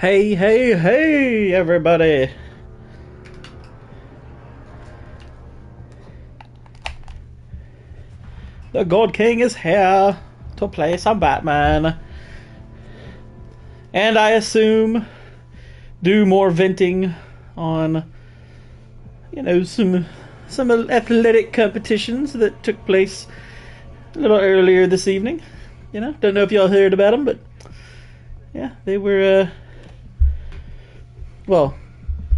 Hey, hey, hey, everybody! The Gourd King is here to play some Batman. And I assume do more venting on, you know, some athletic competitions that took place a little earlier this evening. You know, don't know if y'all heard about them, but yeah, they were, well,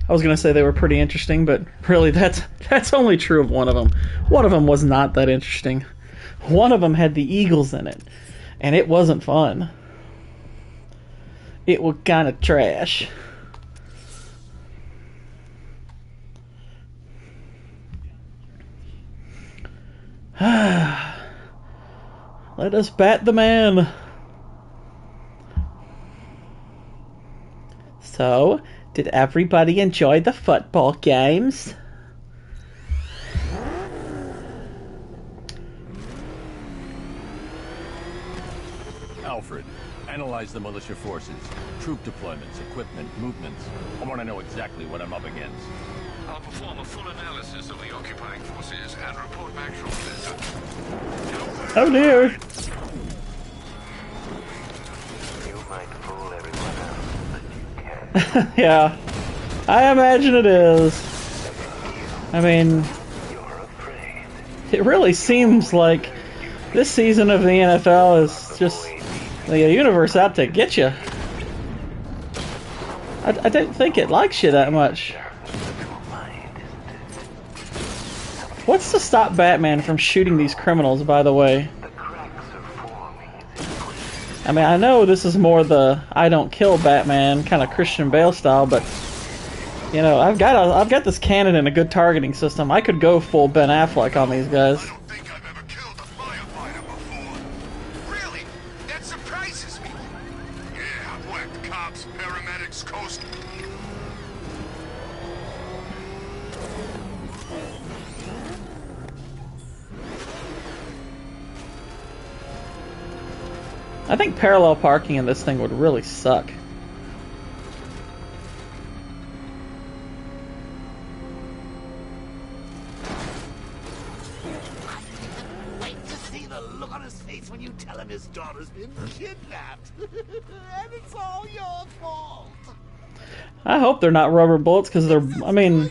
I was gonna say they were pretty interesting, but really that's only true of one of them. One of them was not that interesting. One of them had the Eagles in it, and it wasn't fun. It was kind of trash. Let us bat the man. So, did everybody enjoy the football games? Alfred, analyze the militia forces, troop deployments, equipment, movements. I want to know exactly what I'm up against. I'll perform a full analysis of the occupying forces and report back shortly. Oh dear. You might fool everyone else, but you can't. Yeah, I imagine it is. I mean, You're afraid. it really seems like this season of the NFL is just the universe out to get you. I don't think it likes you that much. What's to stop Batman from shooting these criminals, by the way? The cracks are forming. I mean, I know this is more the I don't kill Batman kind of Christian Bale style, but you know, I've got this cannon and a good targeting system. I could go full Ben Affleck on these guys. I don't think I've ever killed a firefighter before. Really? That surprises me. Yeah, I've whacked cops, paramedics, coast. I think parallel parking in this thing would really suck. Wait to see the look on his face when you tell him his daughter's been kidnapped. And it's all your fault. I hope they're not rubber bullets, because I mean,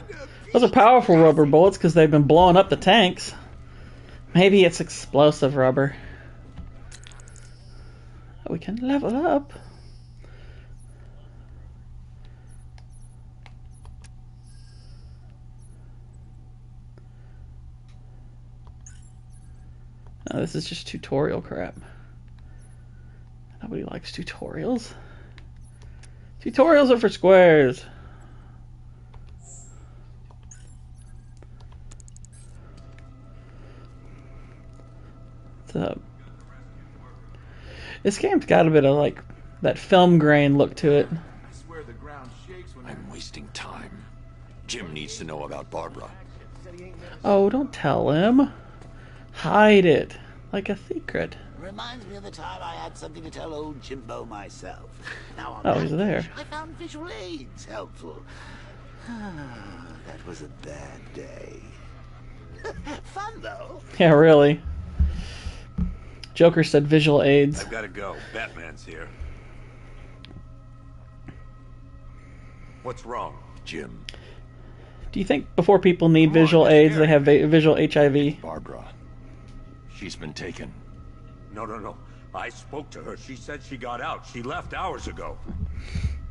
those are powerful rubber bullets because they've been blowing up the tanks. Maybe it's explosive rubber. We can level up. No, this is just tutorial crap. Nobody likes tutorials. Tutorials are for squares. What's up? This game's got a bit of like that film grain look to it. I swear the ground shakes when I'm wasting time. Jim needs to know about Barbara. Oh, don't tell him. Hide it like a secret. Reminds me of the time I had something to tell old Jimbo myself. Now on Oh, that he's there. I found visual aids helpful. That was a bad day. Fun though. Yeah, really. Joker said visual aids. I've got to go. Batman's here. What's wrong, Jim? Do you think before people need visual aids, they have visual HIV? Barbara. She's been taken. No. I spoke to her. She said she got out. She left hours ago.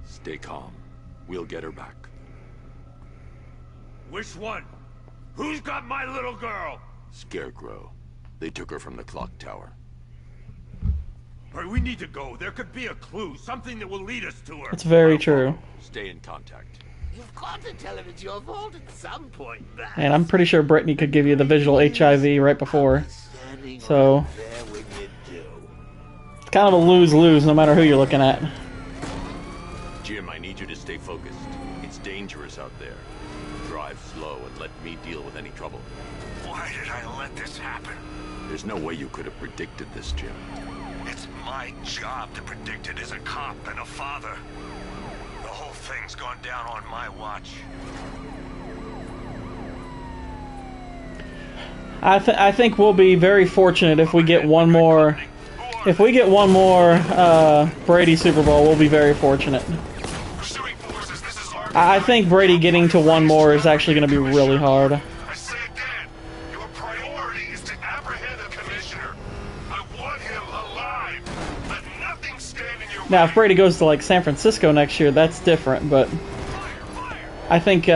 Stay calm. We'll get her back. Which one? Who's got my little girl? Scarecrow. They took her from the clock tower. All right, we need to go. There could be a clue. Something that will lead us to her. That's very true. Stay in contact. You've got to tell him it's your fault at some point. And I'm pretty sure Brittany could give you the visual HIV right before. So There when you do. it's kind of a lose-lose no matter who you're looking at. Jim, I need you to stay focused. It's dangerous out there. Drive slow and let me deal with any trouble. Why did I let this happen? There's no way you could have predicted this, Jim. It's my job to predict it as a cop and a father. thing's gone down on my watch. I think we'll be very fortunate if we get one more. If we get one more Brady Super Bowl, we'll be very fortunate. Pursuing forces, this is Arkham I Knight. think Brady getting to one more is actually going to be really hard. I say again, your priority is to apprehend the commissioner. I want him alive. Let nothing stand in your Now, way. if Brady goes to like San Francisco next year, that's different. But I think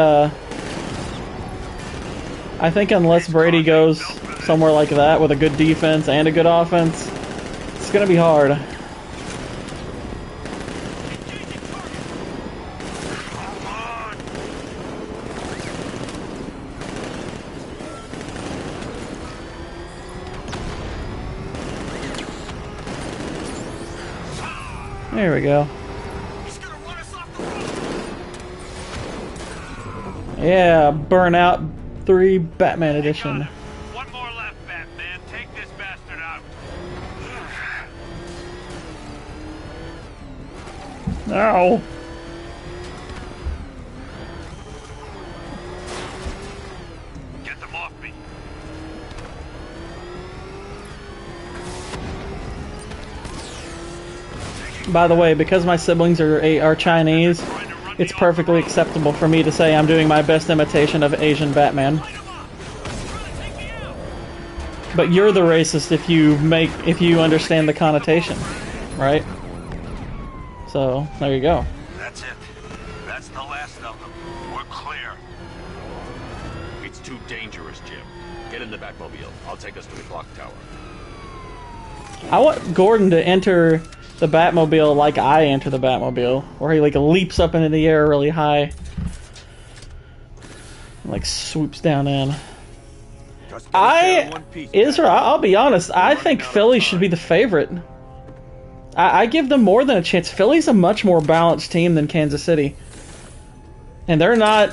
unless Brady goes somewhere like that with a good defense and a good offense, it's going to be hard. Come on. There we go. He's gonna run us off the road. Yeah, Burnout 3 Batman Edition. One more left, Batman. Take this bastard out. No. Get them off me. By the way, because my siblings are Chinese, it's perfectly acceptable for me to say I'm doing my best imitation of Asian Batman. But you're the racist if you understand the connotation, right? So there you go. That's it. That's the last of them. We're clear. It's too dangerous, Jim. Get in the Batmobile. I'll take us to the clock tower. I want Gordon to enter the Batmobile like I enter the Batmobile, where he like leaps up into the air really high, and, like swoops down in. Just get us there in one piece, Israel, Batman. I'll be honest, I think running out of Philly time. should be the favorite. I give them more than a chance. Philly's a much more balanced team than Kansas City, and they're not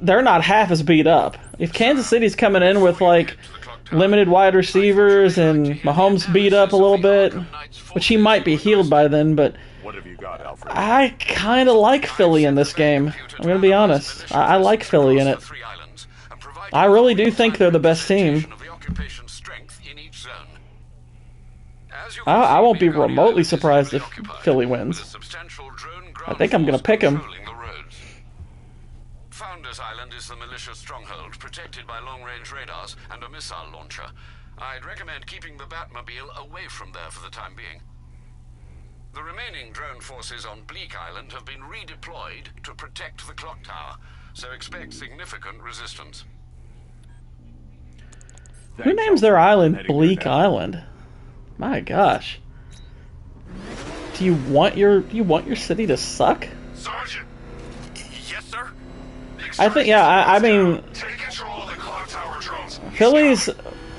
half as beat up. If Kansas City's coming in with like limited wide receivers and Mahomes beat up a little bit, which he might be healed by then, but What have you got, Alfred? I kind of like Philly in this game. I'm going to be honest. I like Philly in it. I really do think they're the best team. I won't be remotely surprised if Philly wins. I think I'm going to pick him. Founders Island is the militia stronghold, protected by long-range radars and a missile launcher. I'd recommend keeping the Batmobile away from there for the time being. The remaining drone forces on Bleak Island have been redeployed to protect the clock tower, so expect significant resistance. Who names their island Bleak Island? My gosh. Do you want your city to suck? Sergeant. Yes, sir. I think I mean Take control of the clock tower drones. Philly's.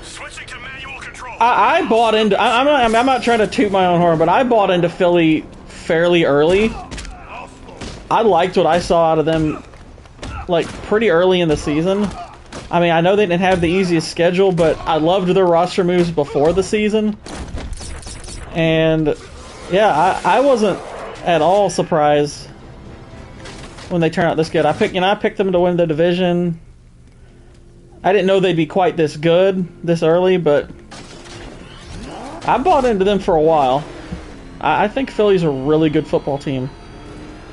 Switching to manual control. I bought into. I'm not trying to toot my own horn, but I bought into Philly fairly early. I liked what I saw out of them, like pretty early in the season. I mean, I know they didn't have the easiest schedule, but I loved their roster moves before the season. And yeah, I wasn't at all surprised when they turned out this good. I picked them to win the division. I didn't know they'd be quite this good this early, but I bought into them for a while. I think Philly's a really good football team.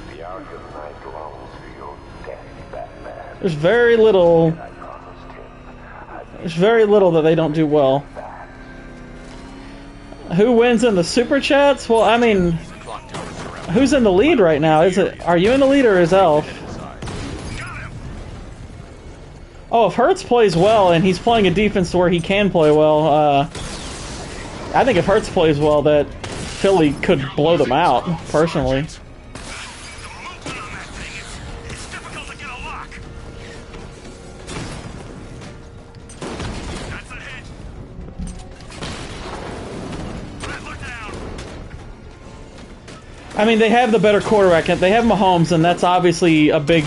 The Arkham Knight longs for your death, Batman. There's very little I promised him I'd There's very little that they don't do well. Who wins in the super chats? Well, I mean, who's in the lead right now? Are you in the lead or is Elf? Oh, if Hurts plays well and he's playing a defense where he can play well, I think if Hurts plays well, that Philly could blow them out. Personally. I mean, they have the better quarterback. They have Mahomes, and that's obviously a big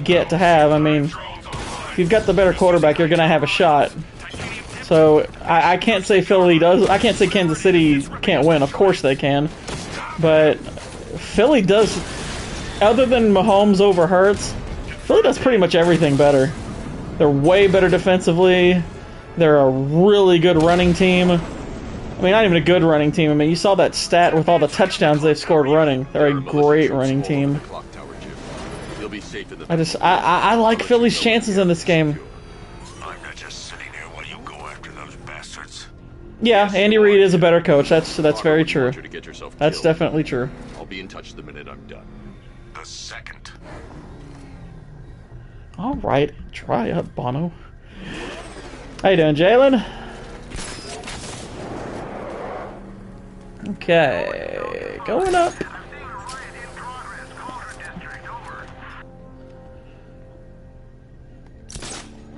get to have. I mean, if you've got the better quarterback, you're going to have a shot. So I can't say Philly does. I can't say Kansas City can't win. Of course they can, but Philly does other than Mahomes over Hurts, Philly does pretty much everything better. They're way better defensively. They're a really good running team. I mean, not even a good running team. I mean, you saw that stat with all the touchdowns they've scored running. They're a great running team. I like Philly's chances in this game. I'm not just sitting here while you go after those bastards. Yeah, Andy Reid is a better coach. That's very true. That's definitely true. I'll be in touch the minute I'm done. The second. All right, try up, Bono. How you doing, Jalen? Okay, going up.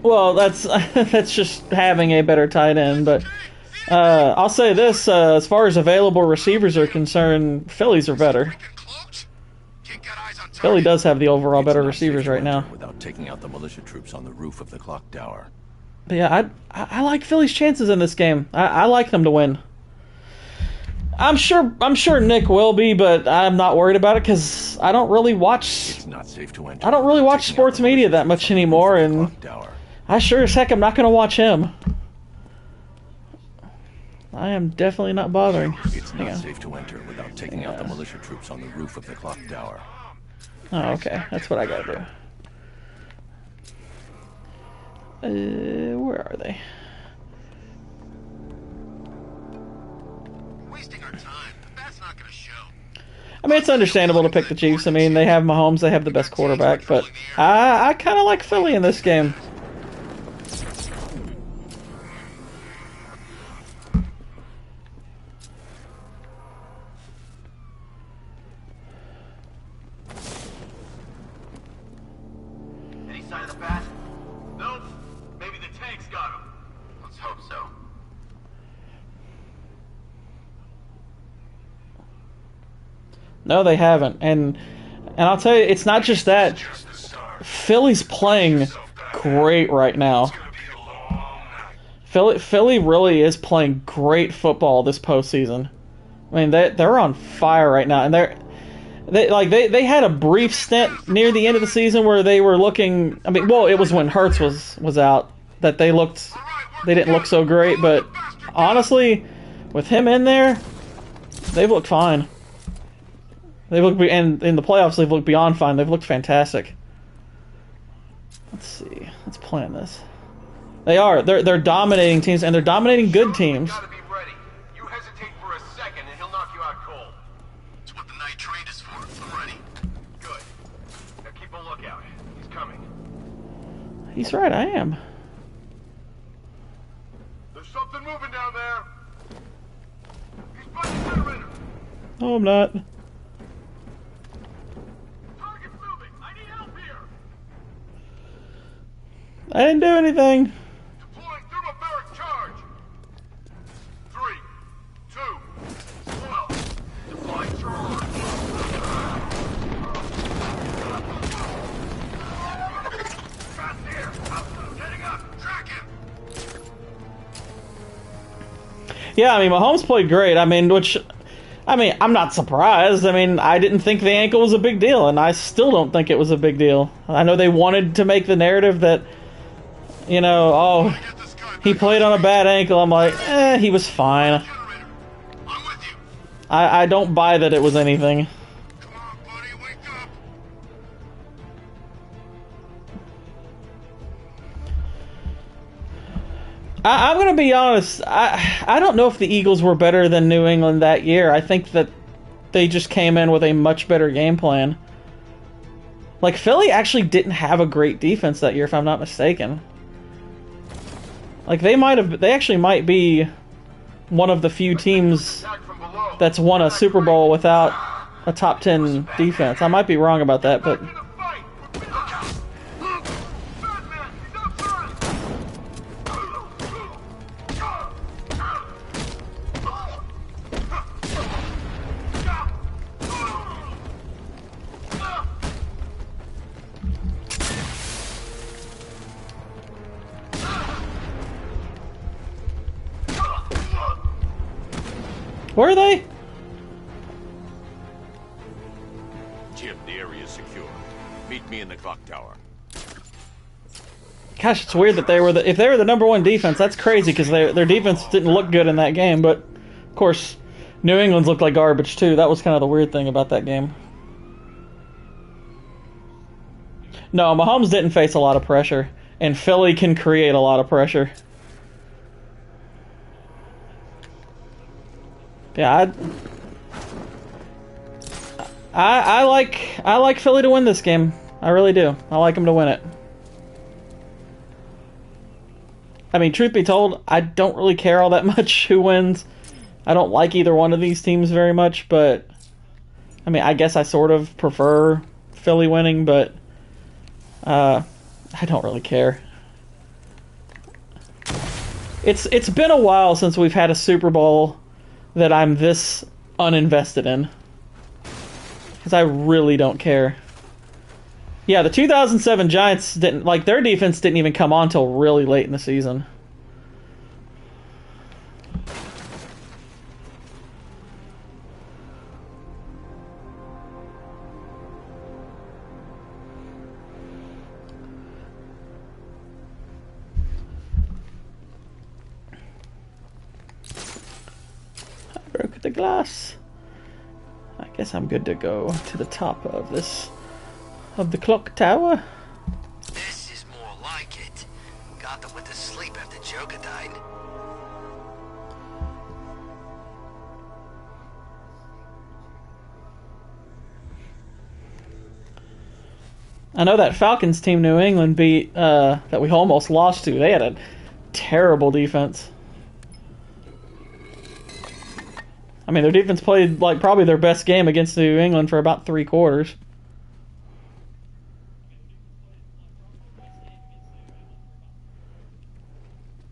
Well, that's that's just having a better tight end, but I'll say this: as far as available receivers are concerned, Phillies are better. Philly does have the overall better receivers right now. Without taking out the militia troops on the roof of the clock tower. But yeah, I like Philly's chances in this game. I like them to win. I'm sure Nick will be, but I'm not worried about it because I don't really watch. It's not safe to enter. I don't really watch sports media that much anymore, and I sure as heck am not going to watch him. I am definitely not bothering. It's not safe to enter without taking out the militia troops on the roof of the clock tower. Oh, okay. That's what I gotta do. Where are they? Wasting our time. That's not gonna show. I mean, it's understandable to pick the Chiefs. I mean, they have Mahomes, they have the best quarterback, but I kind of like Philly in this game. Any sign of the bat? Nope. Maybe the tanks got him. Let's hope so. No, they haven't, and I'll tell you, it's not just that. Philly's playing great right now. Philly really is playing great football this postseason. I mean, they're on fire right now, and they had a brief stint near the end of the season where they were looking. I mean, well, it was when Hurts was out that they didn't look so great, but honestly, with him in there, they've looked fine. And in the playoffs, they've looked beyond fine. They've looked fantastic. Let's see. Let's plan this. They are. They're dominating teams, and they're dominating good teams. Gotta be ready. You hesitate for a second, and he'll knock you out cold. It's what the night trained us for. I'm ready. Good. Now keep a lookout. He's coming. He's right. I am. There's something moving down there. He's by the generator. No, I'm not. Target's moving. I need help here. I didn't do anything. Deploying thermobaric charge. 3, 2, 12. Deploying charge. Fast here. Getting up. Track him. Yeah, I mean, Mahomes played great. I mean, I'm not surprised. I mean, I didn't think the ankle was a big deal, and I still don't think it was a big deal. I know they wanted to make the narrative that, you know, oh, he played on a bad ankle. I'm like, he was fine. I'm with you. I don't buy that it was anything. Come on, buddy. Wake up. I'm going to be honest. I don't know if the Eagles were better than New England that year. I think that they just came in with a much better game plan. Like, Philly actually didn't have a great defense that year, if I'm not mistaken. Like, they actually might be one of the few teams Attack from below. that's won a Super Bowl without a top 10 defense. I might be wrong about that, but In a fight. Look out. Batman, he's outside. were they? Jim, the area is in the clock tower. Gosh, it's weird that they were if they were the number one defense, that's crazy because their defense didn't look good in that game. But of course, New England's looked like garbage too. That was kind of the weird thing about that game. No, Mahomes didn't face a lot of pressure, and Philly can create a lot of pressure. Yeah, I like Philly to win this game. I really do. I like them to win it. I mean, truth be told, I don't really care all that much who wins. I don't like either one of these teams very much, but I mean, I guess I sort of prefer Philly winning, but I don't really care. It's been a while since we've had a Super Bowl that I'm this uninvested in, because I really don't care. Yeah, the 2007 Giants didn't, like, their defense didn't even come on till really late in the season. I broke the glass. I guess I'm good to go to the top of the clock tower. This is more like it. Gotham went to sleep after Joker died. I know that Falcons team New England beat, that we almost lost to. They had a terrible defense. I mean, their defense played like probably their best game against New England for about 3 quarters.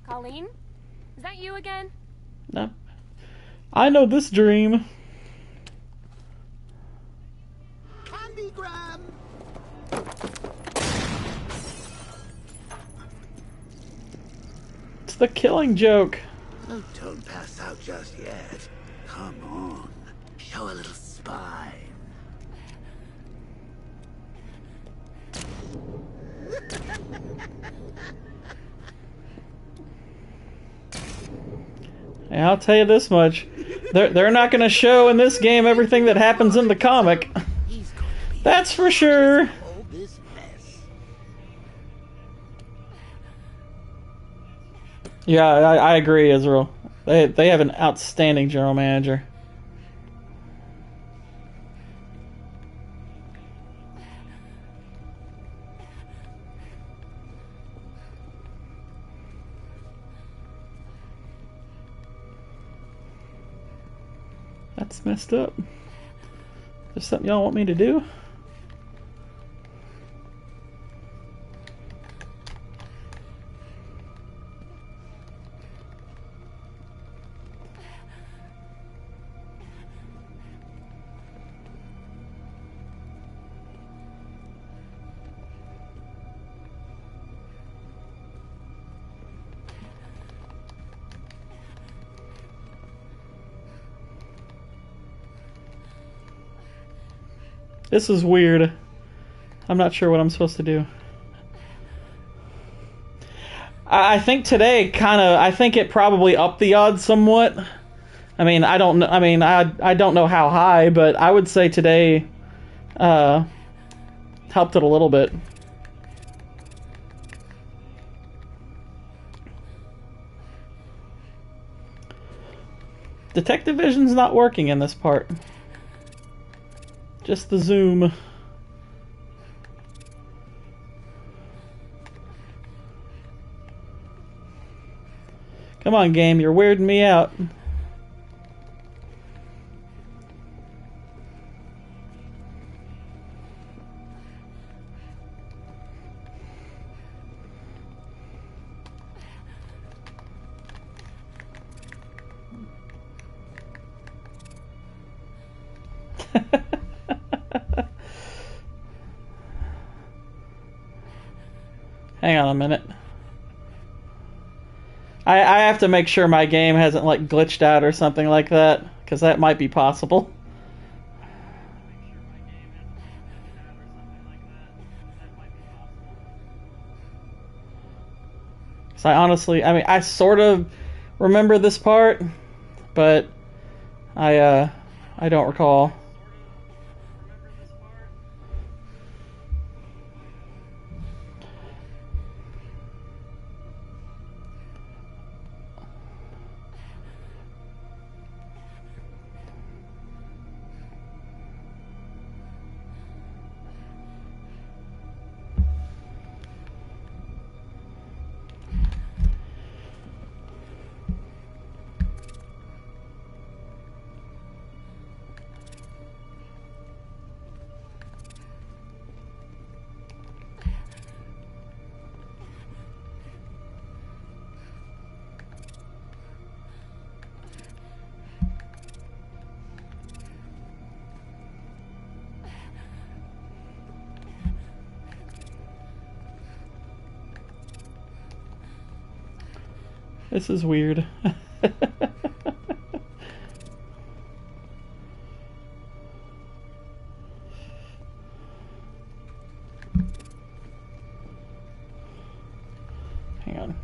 Colleen? Is that you again? No. I know this dream. Candygram! It's the Killing Joke. Oh, don't pass out just yet. Come on. Show a little spine. Yeah, I'll tell you this much. They're not going to show in this game everything that happens in the comic. That's for sure. All this mess. Yeah, I agree, Israel. They have an outstanding general manager. That's messed up. There's something y'all want me to do? This is weird. I'm not sure what I'm supposed to do. I think today I think it probably upped the odds somewhat. I mean, I don't know how high, but I would say today helped it a little bit. Detective Vision's not working in this part. Just the zoom. Come on, game, you're weirding me out. Hang on a minute. I have to make sure my game hasn't like glitched out or something like that, because that might be possible. So I honestly, I mean, I sort of remember this part, but I don't recall. This is weird. Hang on.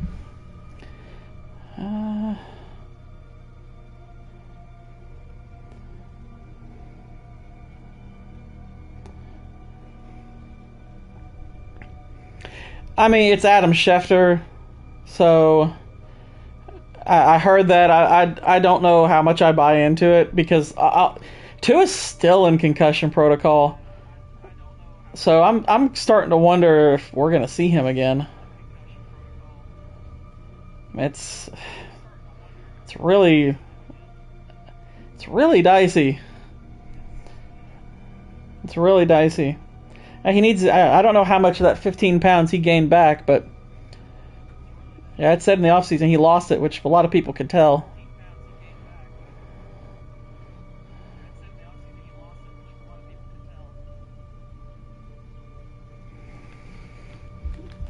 I mean, it's Adam Schefter, so I heard that. I don't know how much I buy into it because Tua is still in concussion protocol, so I'm starting to wonder if we're gonna see him again. It's really dicey. It's really dicey. He needs. I don't know how much of that 15 pounds he gained back, but yeah, it said in the offseason he lost it, which a lot of people could tell.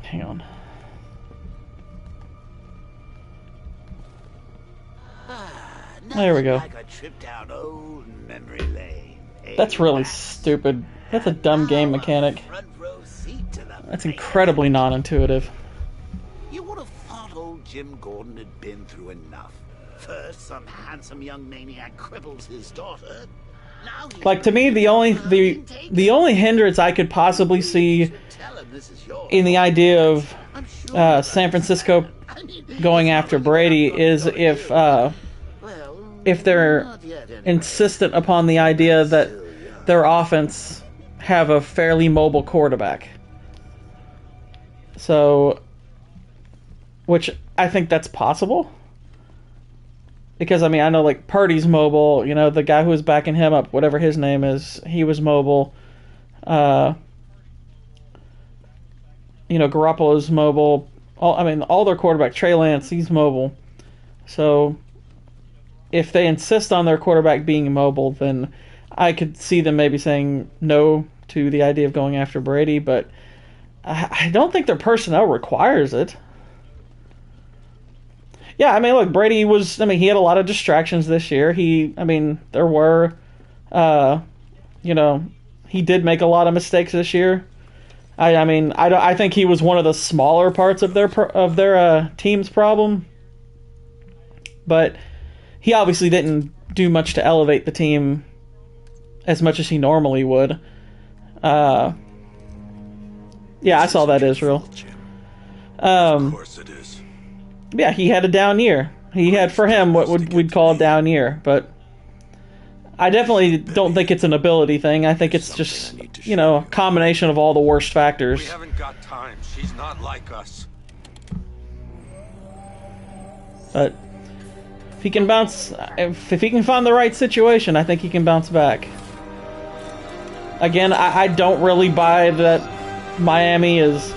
Hang on. There we go. Like a trip down old memory lane. That's really stupid. That's a dumb game mechanic. That's incredibly non-intuitive. You would have thought old Jim Gordon had been through enough. First, some handsome young maniac cripples his daughter. Now Like, to me, the only hindrance I could possibly see in the idea of San Francisco going after Brady is if they're insistent upon the idea that their offense have a fairly mobile quarterback. So, which I think that's possible. Because, I mean, I know, like, Purdy's mobile. You know, the guy who was backing him up, whatever his name is, he was mobile. You know, Garoppolo's mobile. All their quarterback, Trey Lance, he's mobile. So, if they insist on their quarterback being mobile, then I could see them maybe saying no to the idea of going after Brady, but I don't think their personnel requires it. Yeah, I mean, look, Brady he had a lot of distractions this year. There were, he did make a lot of mistakes this year. I think he was one of the smaller parts of their team's problem, but he obviously didn't do much to elevate the team as much as he normally would. Yeah, I saw that, Israel. Of course it is. Yeah, he had a down year. He had, for him, what we'd call a down year, but I definitely don't think it's an ability thing. I think it's just, a combination of all the worst factors. We haven't got time. She's not like us. But if he can if he can find the right situation, I think he can bounce back. Again, I don't really buy that Miami is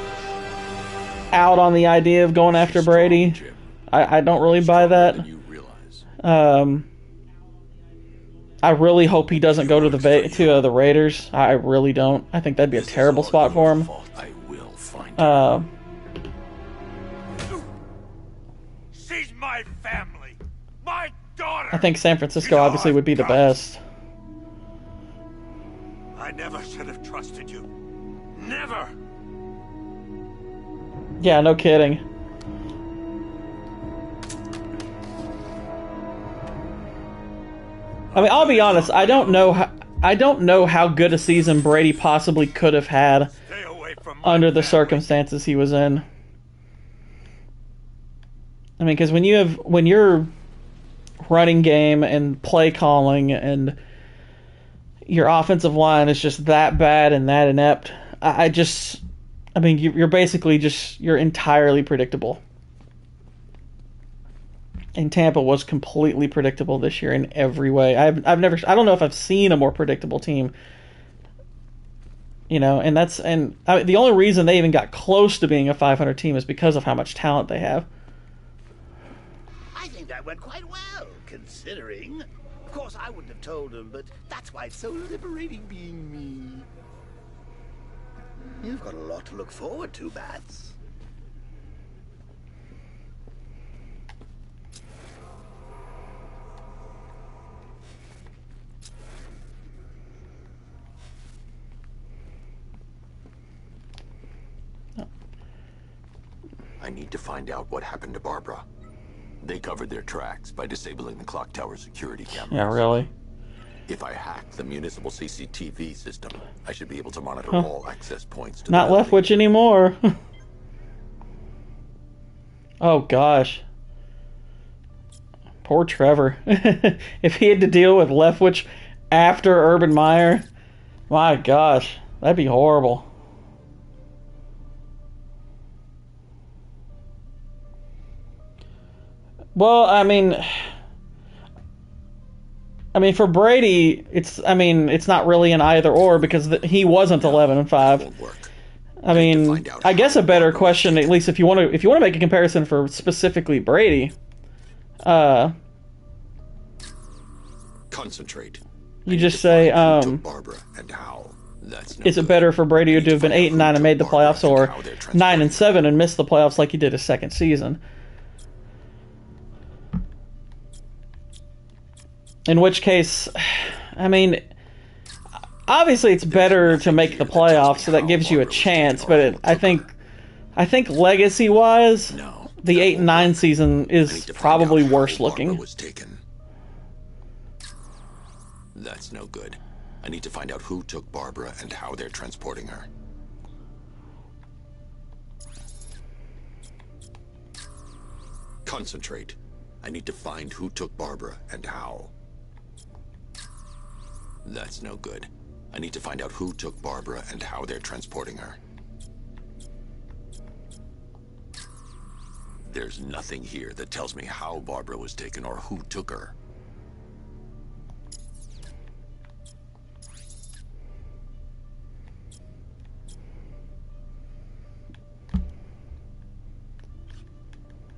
out on the idea of going after Brady. I don't really buy that. I really hope he doesn't go to the Raiders. I really don't. I think that'd be a terrible spot for him. She's my family, my daughter. I think San Francisco obviously would be the best. I never should have trusted you. Never. Yeah, no kidding. I mean, I'll be honest. I don't know how good a season Brady possibly could have had Stay away from my under the family. circumstances he was in. I mean, because when you're running game and play calling and your offensive line is just that bad and that inept, I mean, you're basically you're entirely predictable. And Tampa was completely predictable this year in every way. I don't know if I've seen a more predictable team. You know, and the only reason they even got close to being a 500 team is because of how much talent they have. I think that went quite well, considering. Of course, I wouldn't have told him, but that's why it's so liberating being me. You've got a lot to look forward to, Bats. I need to find out what happened to Barbara. They covered their tracks by disabling the clock tower security cameras. Yeah, really? If I hack the municipal CCTV system, I should be able to monitor all access points to Not the building. Leftwich anymore. Oh, gosh. Poor Trevor. If he had to deal with Leftwich after Urban Meyer, my gosh, that'd be horrible. Well, I mean, for Brady, it's not really an either or because he wasn't 11-5. Won't work. I mean, I guess a better question, at least if you want to make a comparison for specifically Brady, Concentrate. you just say, Who took Barbara and how? That's no is it good. better for Brady I to need have been find out 8-9 who and made the took Barbara playoffs, or and how they're transporting 9-7 and missed the playoffs like he did his second season? In which case, I mean, obviously it's better to make the playoffs, so that gives you a chance. But I think legacy-wise, No. the 8-9 season I need is to find probably out how worse Barbara looking. was taken. That's no good. I need to find out who took Barbara and how they're transporting her. Concentrate. I need to find who took Barbara and how. That's no good. I need to find out who took Barbara and how they're transporting her. There's nothing here that tells me how Barbara was taken or who took her.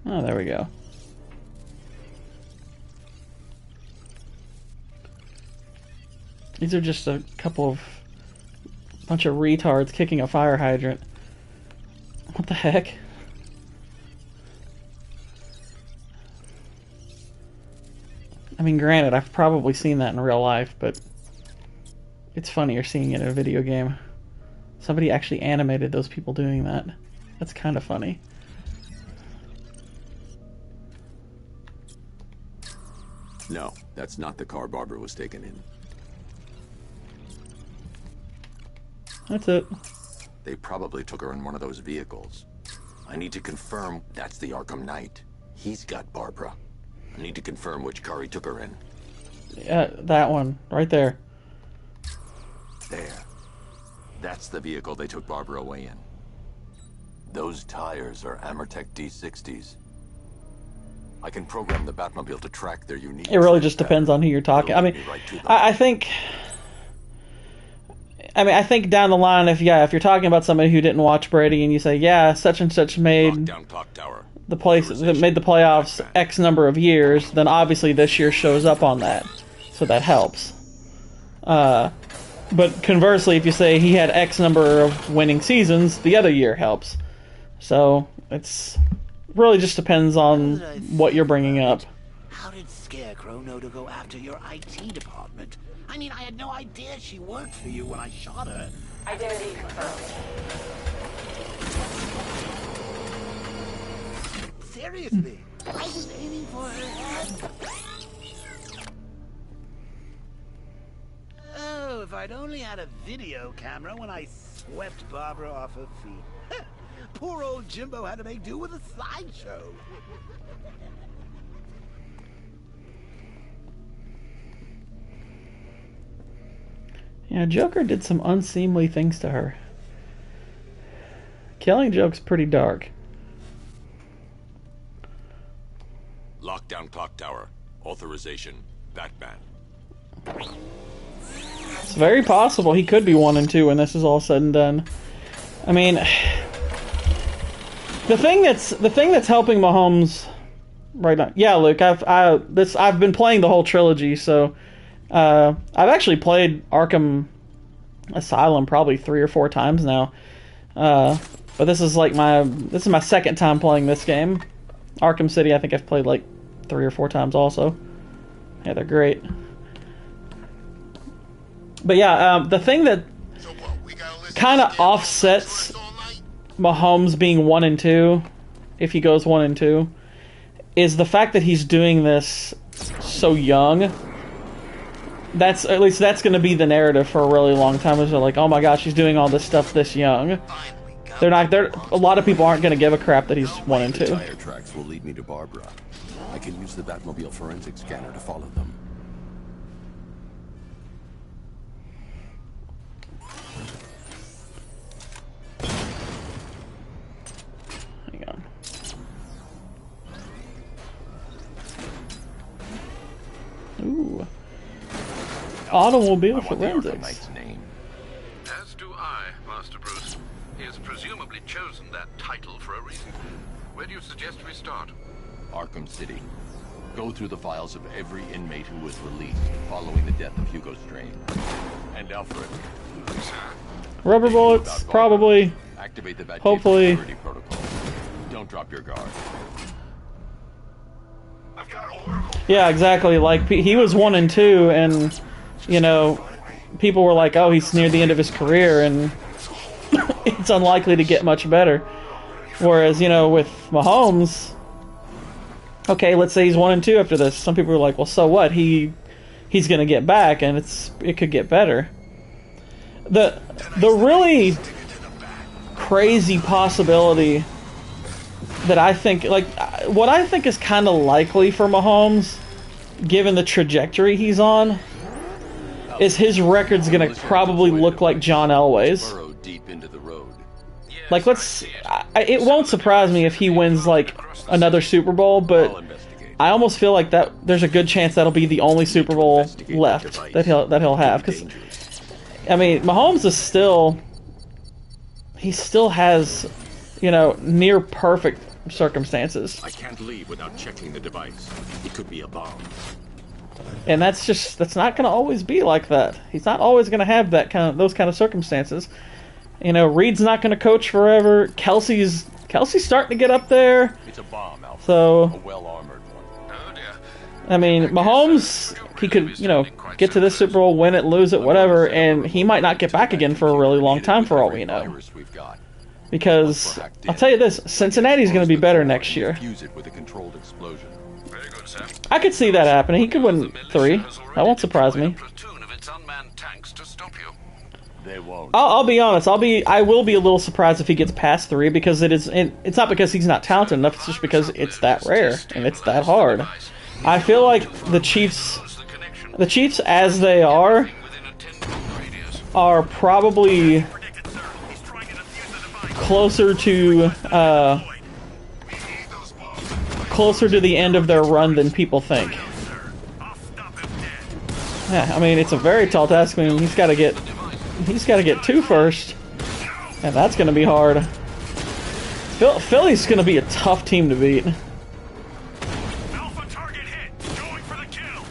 Oh, there we go. These are just a bunch of retards kicking a fire hydrant. What the heck? I mean, granted, I've probably seen that in real life, but it's funnier seeing it in a video game. Somebody actually animated those people doing that. That's kind of funny. No, that's not the car Barbara was taken in. That's it. They probably took her in one of those vehicles. I need to confirm that's the Arkham Knight. He's got Barbara. I need to confirm which car he took her in. Yeah, that one. Right there. There. That's the vehicle they took Barbara away in. Those tires are Amertec D60s. I can program the Batmobile to track their unique... It really just depends on who you're talking. I mean, I think down the line, if you're talking about somebody who didn't watch Brady and you say, yeah, such and such made the playoffs X number of years, then obviously this year shows up on that, so that helps. But conversely, if you say he had X number of winning seasons, the other year helps. So it's really just depends on what you're bringing up. How did Scarecrow know to go after your IT department? I mean, I had no idea she worked for you when I shot her. Identity confirmed. Seriously, I was aiming for her head. I'd only had a video camera when I swept Barbara off her feet. Poor old Jimbo had to make do with a slideshow. Yeah, Joker did some unseemly things to her. Killing Joke's pretty dark. Lockdown clock tower. Authorization. Batman. It's very possible he could be 1 and 2 when this is all said and done. I mean, the thing that's helping Mahomes right now. Yeah, Luke, I've been playing the whole trilogy, so I've actually played Arkham Asylum probably 3 or 4 times now. But this is my second time playing this game. Arkham City, I think I've played like 3 or 4 times also. Yeah, they're great. But yeah, the thing that kind of offsets Mahomes being 1 and 2, if he goes 1 and 2, is the fact that he's doing this so young. That's going to be the narrative for a really long time. Is they're like, oh my gosh, he's doing all this stuff this young. A lot of people aren't going to give a crap that he's 1 and 2. The tire tracks will lead me to Barbara. I can use the Batmobile forensic scanner to follow them. Hang on. Ooh. Automobile forensics. As do I, Master Bruce. He has presumably chosen that title for a reason. Where do you suggest we start? Arkham City. Go through the files of every inmate who was released following the death of Hugo Strange. And Alfred. Rubber bullets, probably. Activate the Hopefully. security protocol. Don't drop your guard. Yeah, exactly. Like, he was 1 and 2, and, you know, people were like, oh, he's near the end of his career, and it's unlikely to get much better. Whereas, you know, with Mahomes, okay, let's say he's 1 and 2 after this. Some people are like, well, so what? He's going to get back, and it could get better. The really crazy possibility that I think, like, what I think is kind of likely for Mahomes, given the trajectory he's on, is his record's going to probably look like John Elway's. Like, it won't surprise me if he wins, like, another Super Bowl, but I almost feel like that there's a good chance that'll be the only Super Bowl left that he'll have. Because, I mean, Mahomes is still has, you know, near perfect circumstances. I can't leave without checking the device. It could be a bomb. And that's not going to always be like that. He's not always going to have those kind of circumstances. You know, Reed's not going to coach forever. Kelsey's starting to get up there. It's a bomb, Alfred. So, a well-armored one. Oh dear. I mean, Mahomes, he could, you know, get to this Super Bowl, win it, lose it, whatever, and he might not get back again for a really long time for all we know. Because, I'll tell you this, Cincinnati's going to be better next year. I could see that happening. He could win 3. That won't surprise me. They won't. I'll be honest. I will be a little surprised if he gets past 3, because it's not because he's not talented enough. It's just because it's that rare and it's that hard. I feel like the Chiefs as they are probably closer to the end of their run than people think. Yeah, I mean, it's a very tall task. I mean, he's got to get 2 first, and that's going to be hard. Philly's going to be a tough team to beat. Alpha target hit. Going for the kill.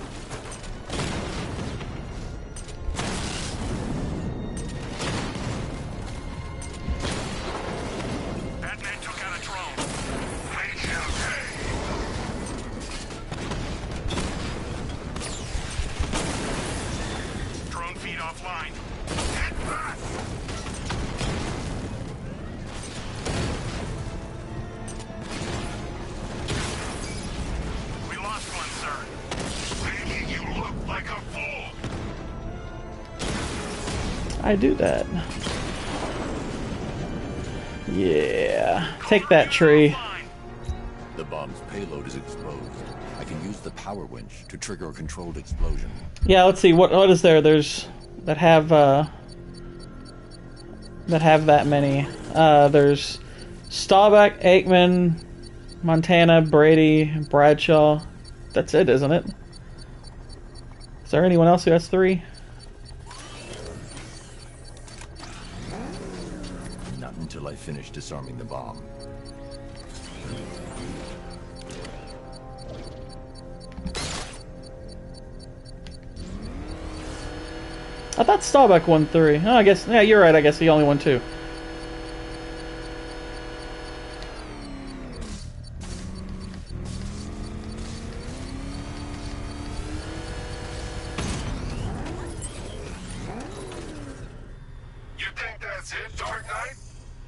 Batman took out a drone. Drone feed offline. I do that? Yeah. Take that tree. The bomb's payload is exposed. I can use the power winch to trigger a controlled explosion. Yeah, let's see. What is there? There's that have that many. There's Staubach, Aikman, Montana, Brady, Bradshaw. That's it, isn't it? Is there anyone else who has 3? Not until I finish disarming the bomb. I thought Staubach won 3. Oh, I guess, yeah, you're right. I guess he only won 2. You think that's it, Dark Knight?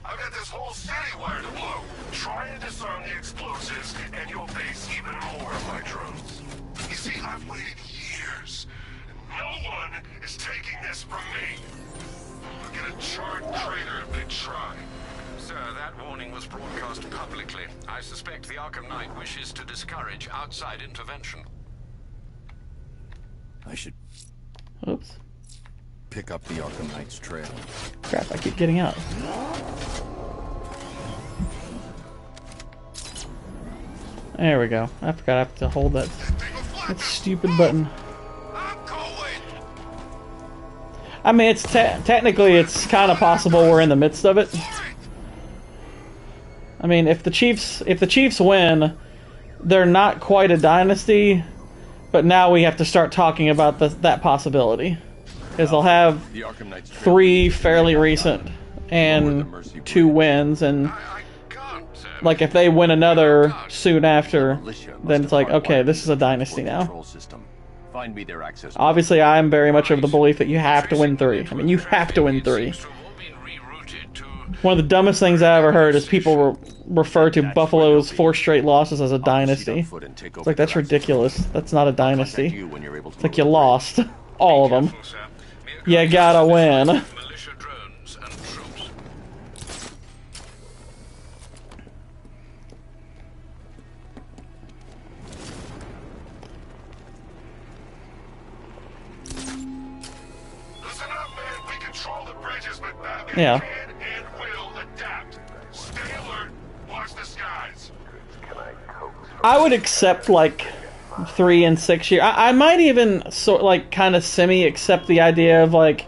I've got this whole city wired to blow. Try and disarm the explosives, and you'll face even more of my drones. You see, I've waited years. No one is taking this from me. I'll get a charred crater if they try. Sir, that warning was broadcast publicly. I suspect the Arkham Knight wishes to discourage outside intervention. I should Oops. pick up the Arkham Knight's trail. Crap, I keep getting out. There we go. I forgot I have to hold that stupid button. I mean, it's technically it's kind of possible we're in the midst of it. I mean, if the Chiefs win, they're not quite a dynasty, but now we have to start talking about that possibility, because they'll have 3 fairly recent and 2 wins, and like if they win another soon after, then it's like, okay, this is a dynasty now. Obviously, I'm very much of the belief that you have to win 3. I mean, you have to win 3. One of the dumbest things I ever heard is people refer to Buffalo's 4 straight losses as a dynasty. It's like, that's ridiculous. That's not a dynasty. It's like you lost. All of them. You gotta win. Yeah. I would accept like 3 and 6 years. I might even kind of semi-accept the idea of like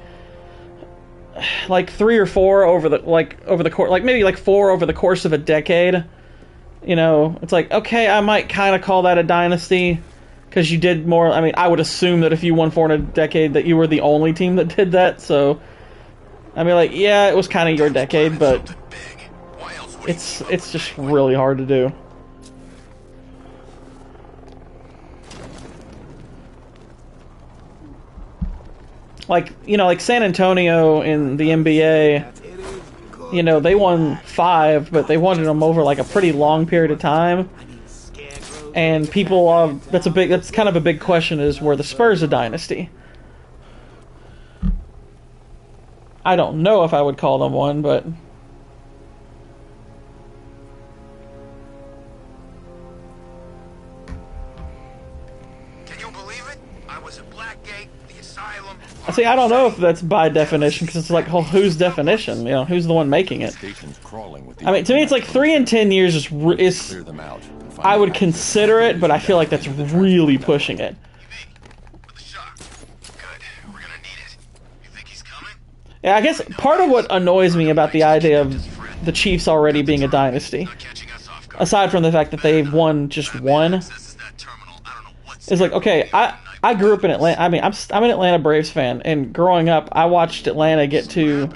3 or 4 over the course, like maybe like 4 over the course of a decade. You know, it's like, okay, I might kind of call that a dynasty because you did more. I mean, I would assume that if you won 4 in a decade, that you were the only team that did that. So, I mean, like, yeah, it was kind of your decade, but it's just really hard to do. Like, you know, like San Antonio in the NBA, you know, they won 5, but they won them over like a pretty long period of time. And people, that's kind of a big question, is were the Spurs a dynasty? I don't know if I would call them one, but can you believe it? I was at Blackgate, the asylum. see, I don't know if that's by definition, because it's like, well, whose definition? You know, who's the one making it? I mean, to me, it's like 3 and 10 years is I would consider it, but I feel like that's really pushing it. Yeah, I guess part of what annoys me about the idea of the Chiefs already being a dynasty, aside from the fact that they've won just 1, is like, okay, I grew up in Atlanta. I mean, I'm an Atlanta Braves fan, and growing up, I watched Atlanta get to,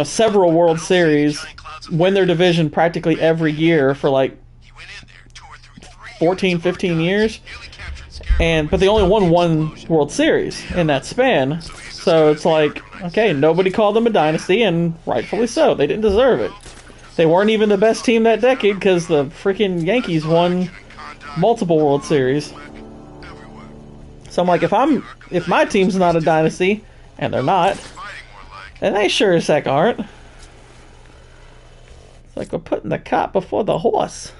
several World Series, win their division practically every year for like 14, 15 years, but they only won 1 World Series in that span. So it's like, okay, nobody called them a dynasty, and rightfully so. They didn't deserve it. They weren't even the best team that decade because the freaking Yankees won multiple World Series. So I'm like, if my team's not a dynasty, And they're not. Fighting more like. And they sure as heck aren't. It's like we're putting the cart before the horse.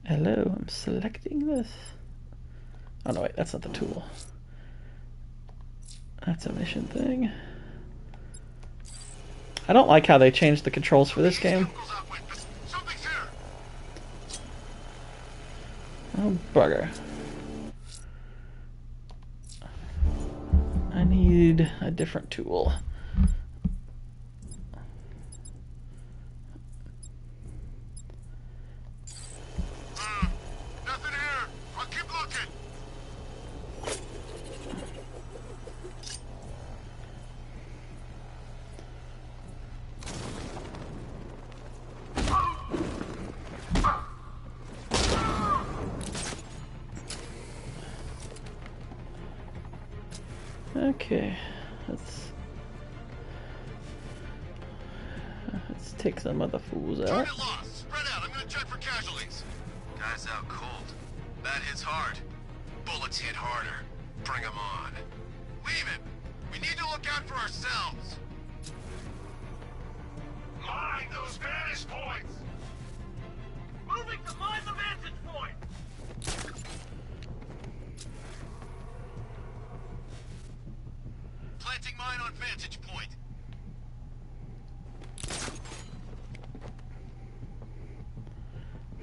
Hello, I'm selecting this. Oh no, wait, that's not the tool. That's a mission thing. I don't like how they changed the controls for this game. Something's here. Oh, bugger. I need a different tool. Nothing here. I'll keep looking. Okay, let's take some of the fools out. Target lost. Spread out. I'm gonna check for casualties. Guys out cold. That hits hard. Bullets hit harder. Bring them on. Leave it. We need to look out for ourselves. Mine those vantage points. Moving to mine the vantage point. Planting mine on vantage point.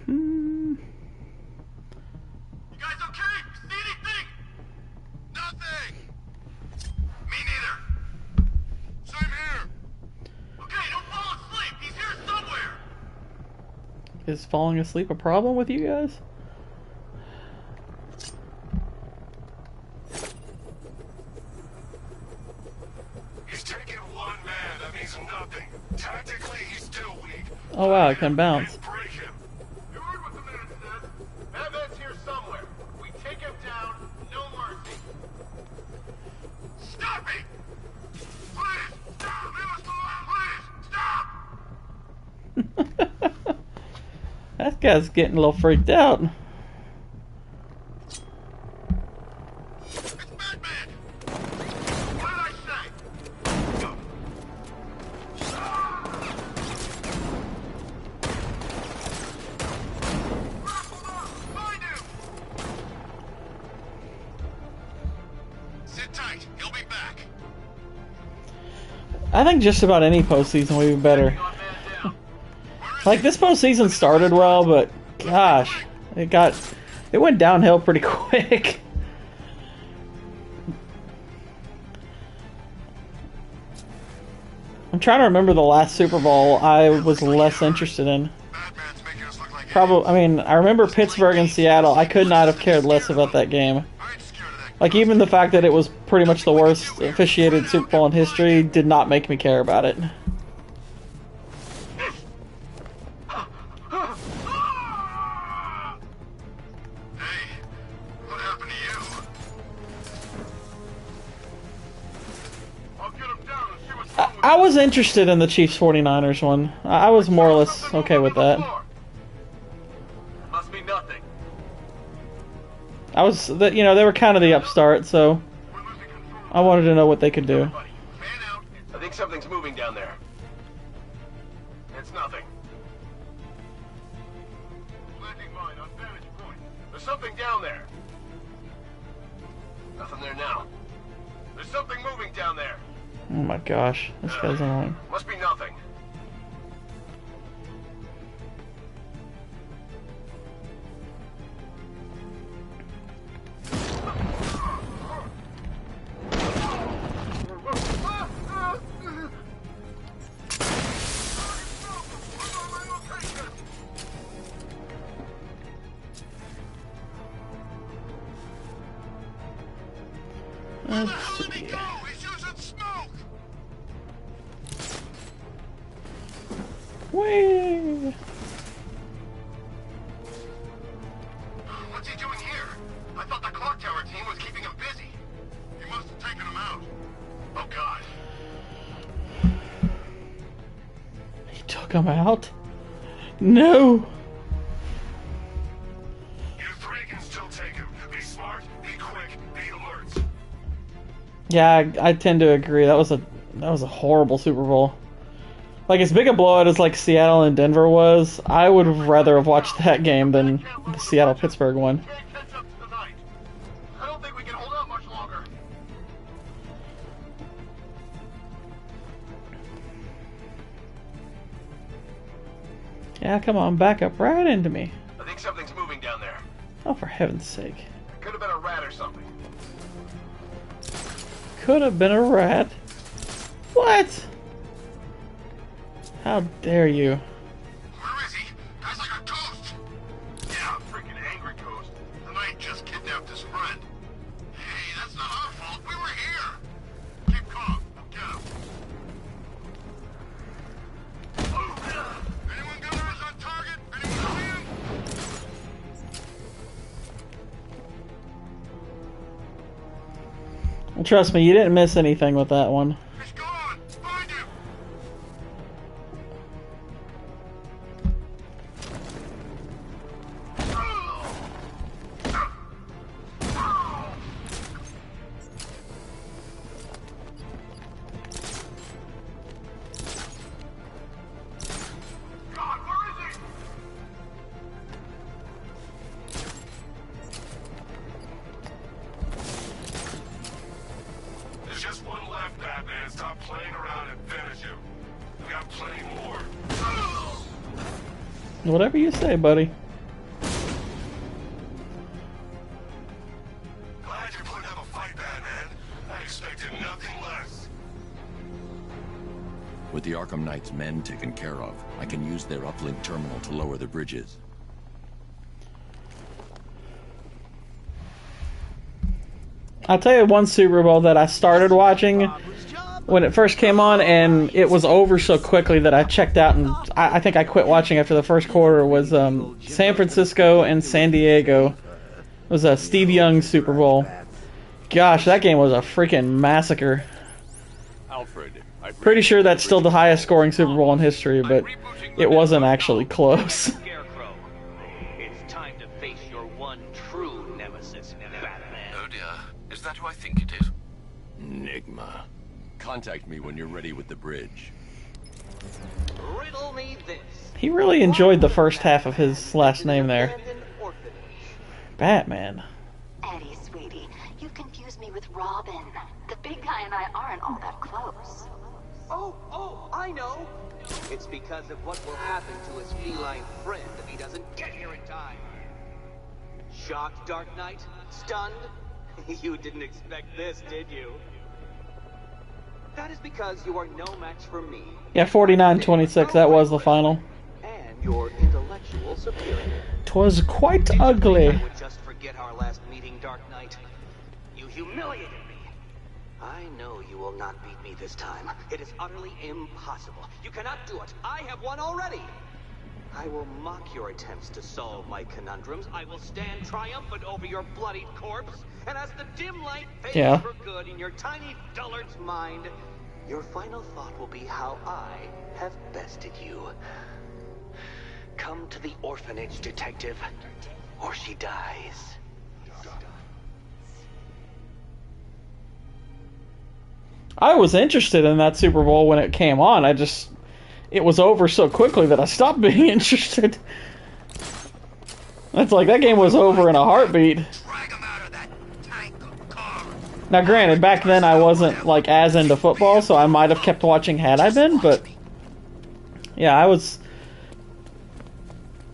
You guys okay? See anything? Nothing. Me neither. Same here. Okay, don't fall asleep. He's here somewhere. Is falling asleep a problem with you guys? He's taking one man. That means nothing. Tactically, he's still weak. Oh wow, I can bounce. Break him. You heard what the man said. That man's here somewhere. We take him down, no mercy. Stop it! Please! Stop! Leave us alone! Please! Stop! That guy's getting a little freaked out. It's Batman! What did I say? Find him! Sit tight. He'll be back. I think just about any postseason would be better. Like, this postseason started well, but gosh, it went downhill pretty quick. I'm trying to remember the last Super Bowl I was less interested in. Batman's making us look like Probably, I mean, I remember Pittsburgh and Seattle. I could not have cared less about that game. I ain't scared of that. Like, even the fact that it was pretty much the worst officiated Super Bowl in history did not make me care about it. Hey, what happened to you? I'll get him down and see what's wrong with I was interested in the Chiefs 49ers one. I was more or less okay with that. Must be nothing. I was, you know, they were kind of the upstart, so We're losing control. I wanted to know what they could do. Man out. I think something's moving down there. It's nothing. Planting mine on vantage point. There's something down there. Nothing there now. There's something moving down there. Oh my gosh, this guy's annoying. Must be nothing. Let's Let me see. go! He's using smoke! Whee! What's he doing here? I thought the clock tower team was keeping him busy. He must have taken him out. Oh god. He took him out? No! Yeah, I tend to agree. That was a horrible Super Bowl. Like, as big a blowout as like Seattle and Denver was, I would have rather have watched that game than the Seattle-Pittsburgh one. Can't catch up tonight. I don't think we can hold out much longer. Yeah, come on, back up right into me. I think something's moving down there. Oh, for heaven's sake. Could have been a rat or something. Could have been a rat. What? How dare you? Where is he? Guy's like a ghost. Yeah, a freaking angry ghost. The Knight just kidnapped his friend. Hey, that's not our fault. We were here. Keep calm. We'll get him. Anyone got eyes on target? Anyone see him? Well, trust me, you didn't miss anything with that one. He's gone. Find him. God, where is he? There's just one left, Batman. Stop playing around and finish him. We got plenty more. Whatever you say, buddy. Glad you're going to have a fight, Batman. I expected nothing less. With the Arkham Knight's men taken care of, I can use their uplink terminal to lower the bridges. I'll tell you one Super Bowl that I started watching when it first came on, and it was over so quickly that I checked out, and I think I quit watching after the first quarter. Was San Francisco and San Diego. It was a Steve Young Super Bowl. Gosh, that game was a freaking massacre. Alfred, Pretty sure that's still the highest scoring Super Bowl in history, but it wasn't actually close. It's time to face your one true nemesis, Batman. Oh dear. Is that who I think it is? Enigma. Contact me when you're ready with the bridge. Riddle me this. He really enjoyed the first half of his last name there. Abandoned orphanage. Batman. Eddie, sweetie, you confuse me with Robin. The big guy and I aren't all that close. Oh, I know. It's because of what will happen to his feline friend if he doesn't get here in time. Shocked, Dark Knight? Stunned? You didn't expect this, did you? That is because you are no match for me. Yeah, 49-26, that was the final. And your intellectual superior. 'Twas quite I ugly. would just forget our last meeting, Dark Knight. You humiliated me. I know you will not beat me this time. It is utterly impossible. You cannot do it. I have won already. I will mock your attempts to solve my conundrums. I will stand triumphant over your bloodied corpse. And as the dim light fades for good in your tiny dullard's mind, your final thought will be how I have bested you. Come to the orphanage, detective, or she dies. I was interested in that Super Bowl when it came on. It was over so quickly that I stopped being interested. That's like, that game was over in a heartbeat. Now granted, back then I wasn't like as into football, so I might have kept watching had I been, but yeah,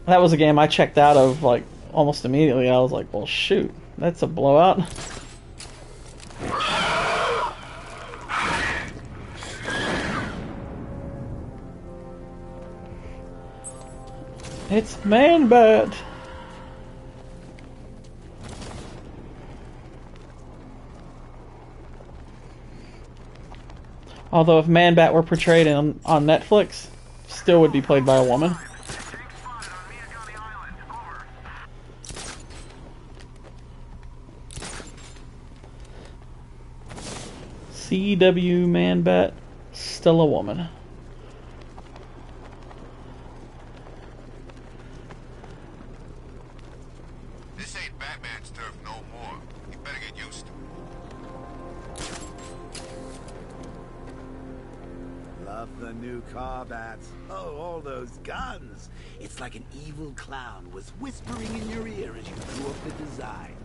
that was a game I checked out of like almost immediately. I was like, well shoot, that's a blowout. It's Man-Bat. Although if Man-Bat were portrayed on Netflix, still would be played by a woman. CW Man-Bat, still a woman. This ain't Batman's turf no more. You better get used to it. love the new car bats. Oh, all those guns. It's like an evil clown was whispering in your ear as you drew up the designs.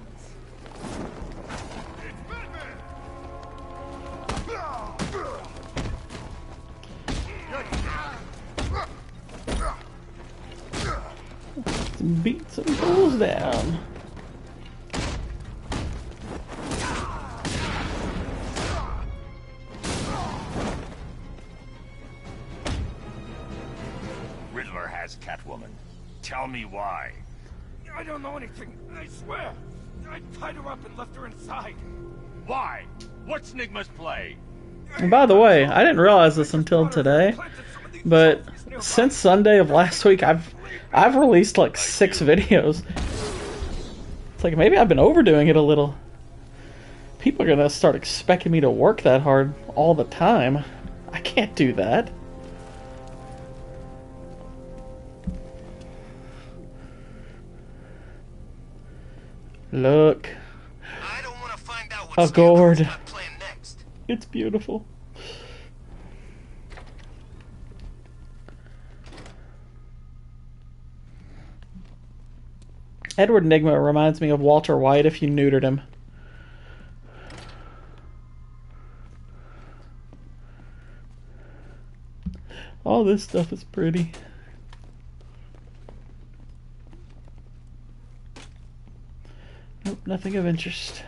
Beat some fools down. Riddler has Catwoman. Tell me why. I don't know anything, I swear. I tied her up and left her inside. Why? What's Nigma's play? And by the way, I didn't realize this until today, but since Sunday of last week, I've released like 6 videos. It's like maybe I've been overdoing it a little. People are gonna start expecting me to work that hard all the time. I can't do that. Look. I don't want to find out A what gourd. got planned next. It's beautiful. Edward Nygma reminds me of Walter White if you neutered him. All this stuff is pretty. Nope, nothing of interest.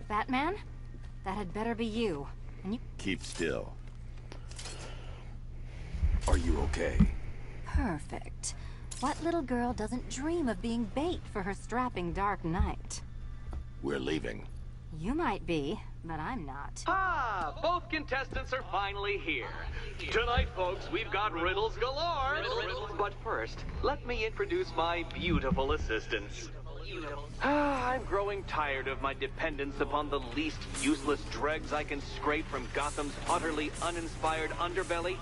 Batman? That had better be you. And you... Keep still. Are you okay? Perfect. What little girl doesn't dream of being bait for her strapping Dark Knight? We're leaving. You might be, but I'm not. Ah, both contestants are finally here. Tonight, folks, we've got riddles galore. But first, let me introduce my beautiful assistants. I'm growing tired of my dependence upon the least useless dregs I can scrape from Gotham's utterly uninspired underbelly.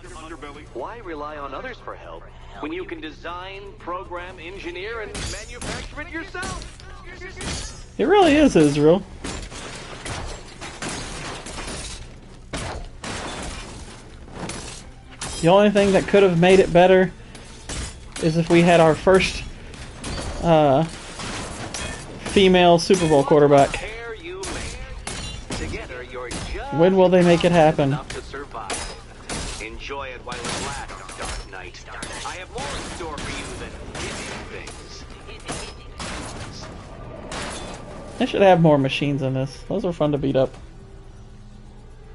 Why rely on others for help when you can design, program, engineer, and manufacture it yourself? It really is Israel. The only thing that could have made it better is if we had our first female Super Bowl quarterback. When will they make it happen? Enjoy it while it lasts, Dark Knight. I have more in store for you than hidden things. They should have more machines in this. Those are fun to beat up.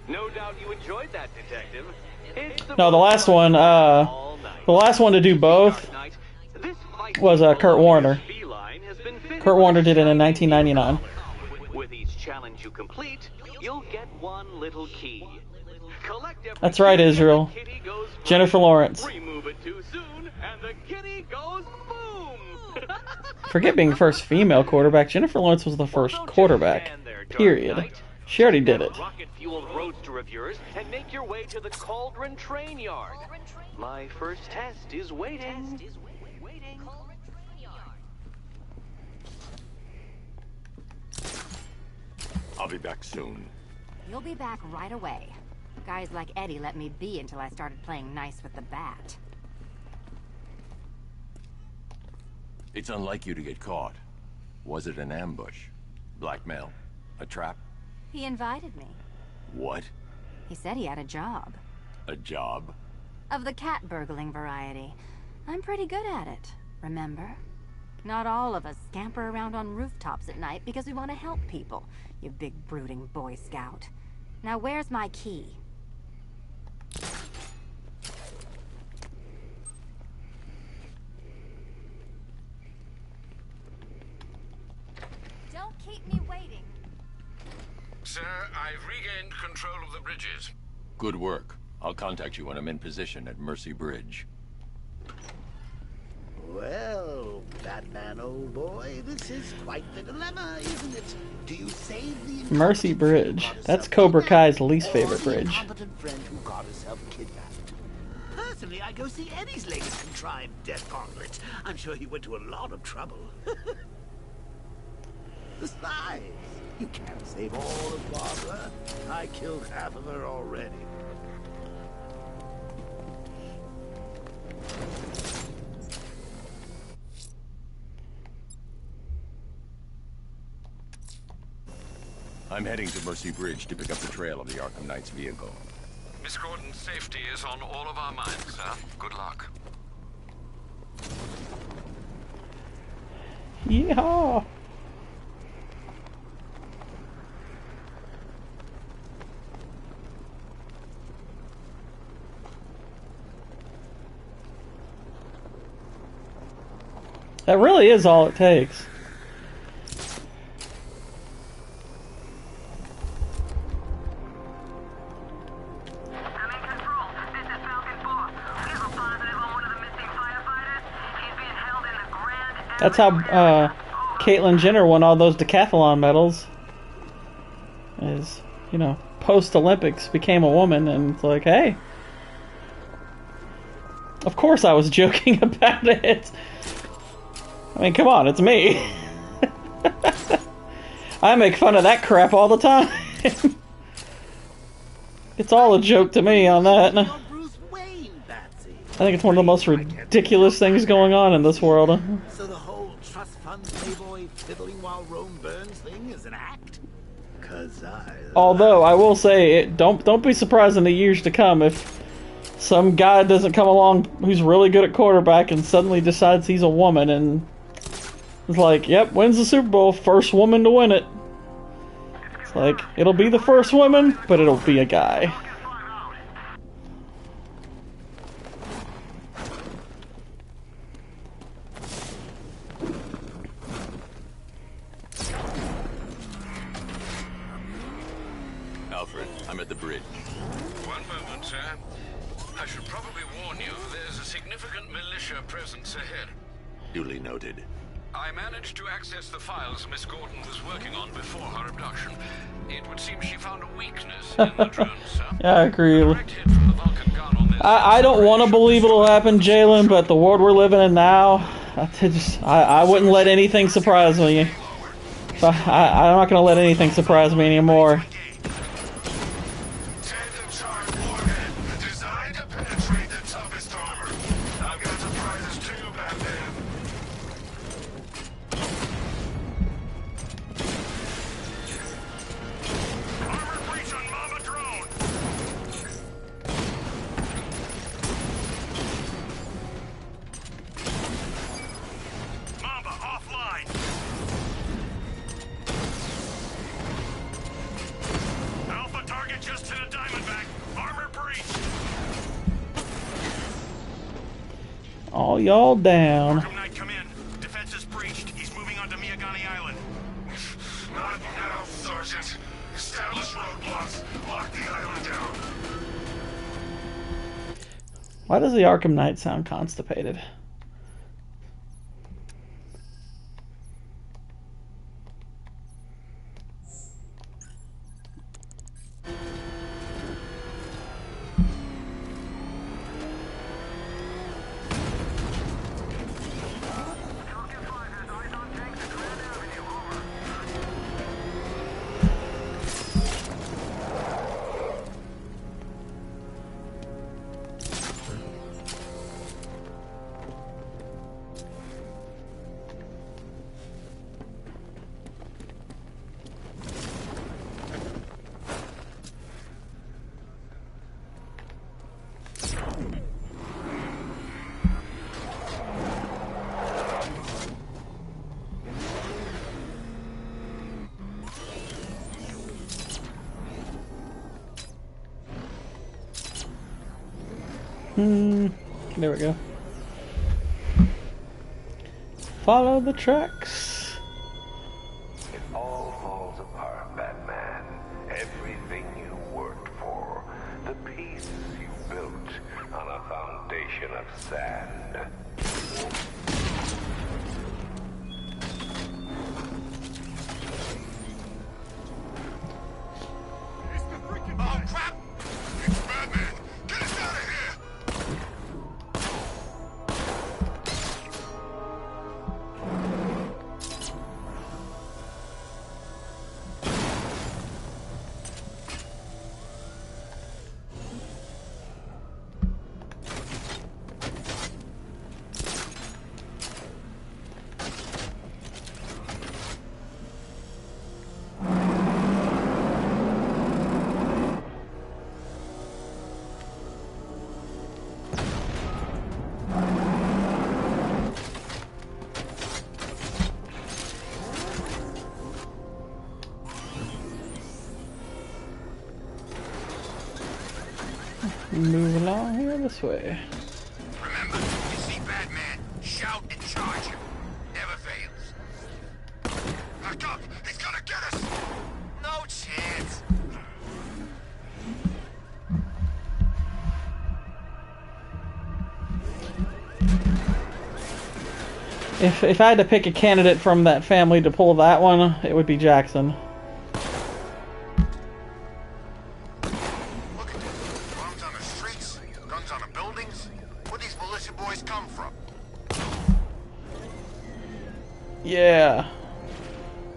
No doubt you enjoyed that, Detective. No, the last one to do both was Kurt Warner. Kurt Warner did it in 1999. With each challenge you complete, you'll get one little key. That's right, Israel. Jennifer Lawrence. Remove it too soon, and the kitty goes boom. Forget being first female quarterback. Jennifer Lawrence was the first quarterback. Period. She already did it. Rocket-fueled roadster of yours, and make your way to the Cauldron Train Yard. My first test is waiting. I'll be back soon. You'll be back right away. Guys like Eddie let me be until I started playing nice with the bat. It's unlike you to get caught. Was it an ambush? Blackmail? A trap? He invited me. What? He said he had a job. A job? Of the cat burgling variety. I'm pretty good at it, remember? Not all of us scamper around on rooftops at night because we want to help people, you big brooding Boy Scout. Now where's my key? Don't keep me waiting. Sir, I've regained control of the bridges. Good work. I'll contact you when I'm in position at Mercy Bridge. Well, Batman, old boy, this is quite the dilemma, isn't it? Do you save the Mercy Bridge. That's Cobra Kai's least favorite bridge. incompetent friend who got herself kidnapped? Personally, I go see Eddie's latest contrived death gauntlet. I'm sure he went to a lot of trouble. Besides, you can't save all of Barbara. I killed half of her already. I'm heading to Mercy Bridge to pick up the trail of the Arkham Knight's vehicle. Miss Gordon's safety is on all of our minds, sir. Good luck. Yeehaw! That really is all it takes. That's how Caitlyn Jenner won all those decathlon medals. Is, you know, post-Olympics became a woman, and it's like, hey. Of course I was joking about it. I mean, come on, it's me. I make fun of that crap all the time. It's all a joke to me on that. I think it's one of the most ridiculous things going on in this world. So the whole trust fund playboy fiddling while Rome burns thing is an act? Although I will say, don't be surprised in the years to come if some guy doesn't come along who's really good at quarterback and suddenly decides he's a woman and is like, yep, wins the Super Bowl, first woman to win it. It's like, it'll be the first woman, but it'll be a guy. Alfred, I'm at the bridge. One moment, sir. I should probably warn you, there's a significant militia presence ahead. Duly noted. I managed to access the files Miss Gordon was working on before her abduction. It would seem she found a weakness in the drones, sir. Yeah, I agree. I don't want to believe it'll happen, Jalen, but the world we're living in now, I wouldn't let anything surprise me. I'm not going to let anything surprise me anymore. All y'all down. Arkham Knight, come in. Defense is breached. He's moving onto Miyagani Island. Not now, Sergeant. Establish roadblocks. Lock the island down. Why does the Arkham Knight sound constipated? There we go. Follow the tracks. It all falls apart, Batman. Everything you worked for. The pieces you built on a foundation of sand. Oh, crap! It's Batman! Get us out of here! Move along here this way. Remember, you see Batman, shout and charge him. Never fails. Back up! He's gonna get us! No chance. If I had to pick a candidate from that family to pull that one, it would be Jackson. Look at this. Bombs on the streets, guns on the buildings. Where'd these militia boys come from? Yeah.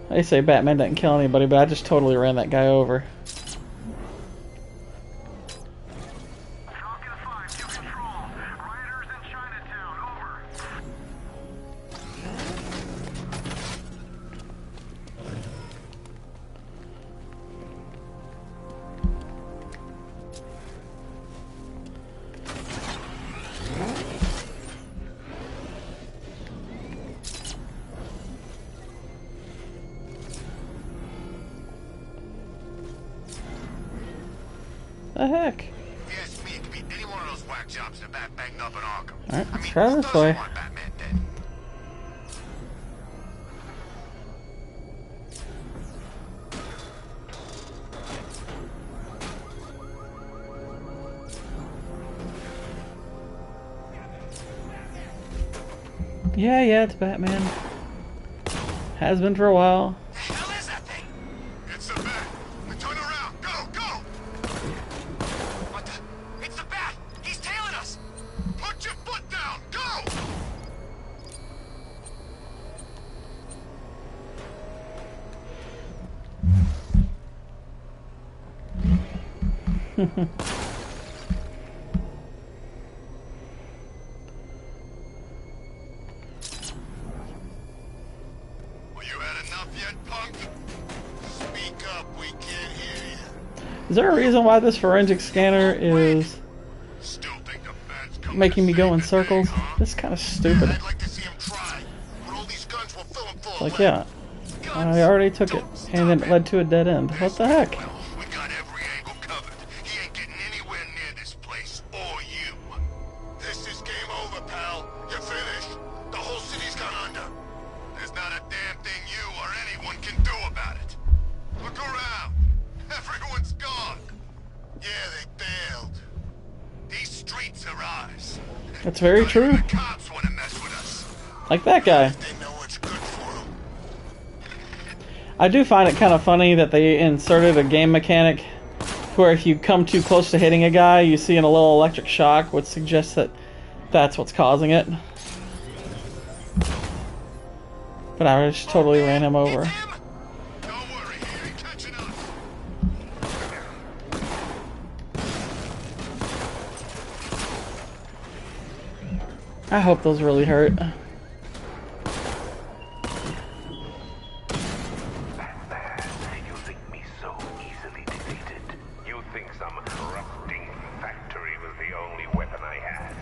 They say Batman didn't kill anybody, but I just totally ran that guy over. The heck? If you ask me, it could be any one of those whack jobs that Bat banged up in Arkham. Alright, let's try this way. Want Batman dead? Yeah, it's Batman. Has been for a while. The hell is that thing? It's a bat. Turn around. Go, go! What the? It's the bat! He's tailing us! Put your foot down! Go! Is there a reason why this forensic scanner is making me go in circles? This is kind of stupid. Like, yeah, I already took it, and then it led to a dead end. What the heck? That's very true. Like that guy. I do find it kind of funny that they inserted a game mechanic where if you come too close to hitting a guy, you see a little electric shock, which suggests that that's what's causing it. But I just totally ran him over. I hope those really hurt. Batman, you think me so easily defeated? You think some rusting factory was the only weapon I had?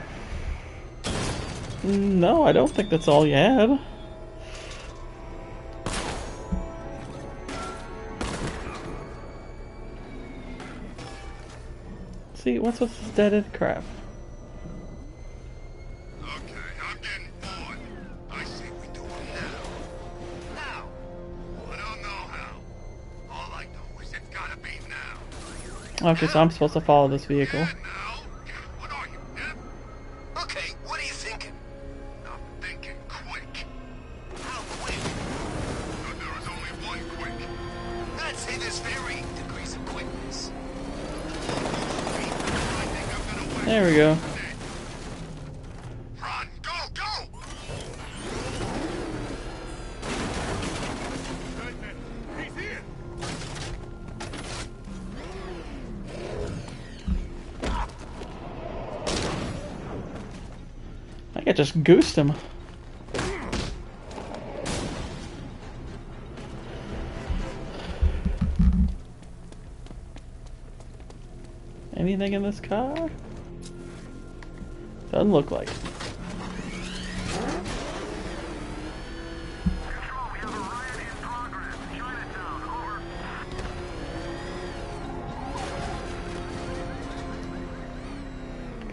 No, I don't think that's all you had. See, what's with this dead-end crap? Okay, so I'm supposed to follow this vehicle. Okay, what are you thinking? I'm thinking quick. How quick? There is only one quick. I'd say there's varying degrees of quickness. There we go. Run, go, go! He's here! I think I just goosed him. Anything in this car? Doesn't look like it.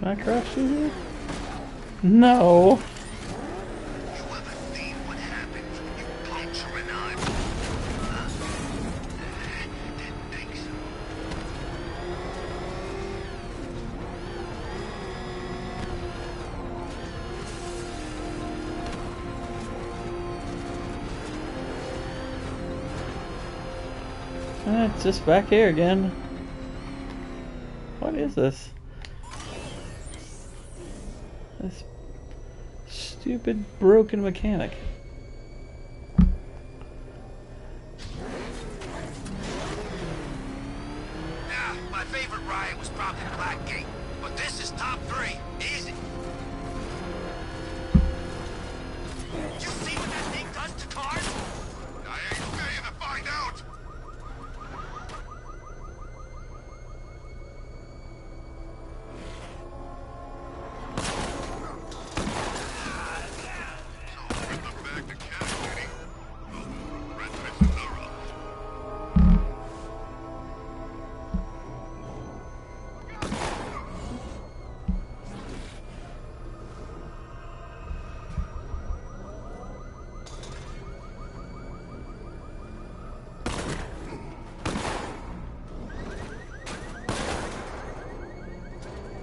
Can I crash through here? No. You ever seen what happens when you puncture an eyeball? Didn't think so. It's just back here again. What is this? This stupid broken mechanic. Yeah, my favorite ride was probably Blackgate, but this is top 3. Easy. You see what that thing does to cars? I ain't staying to find out.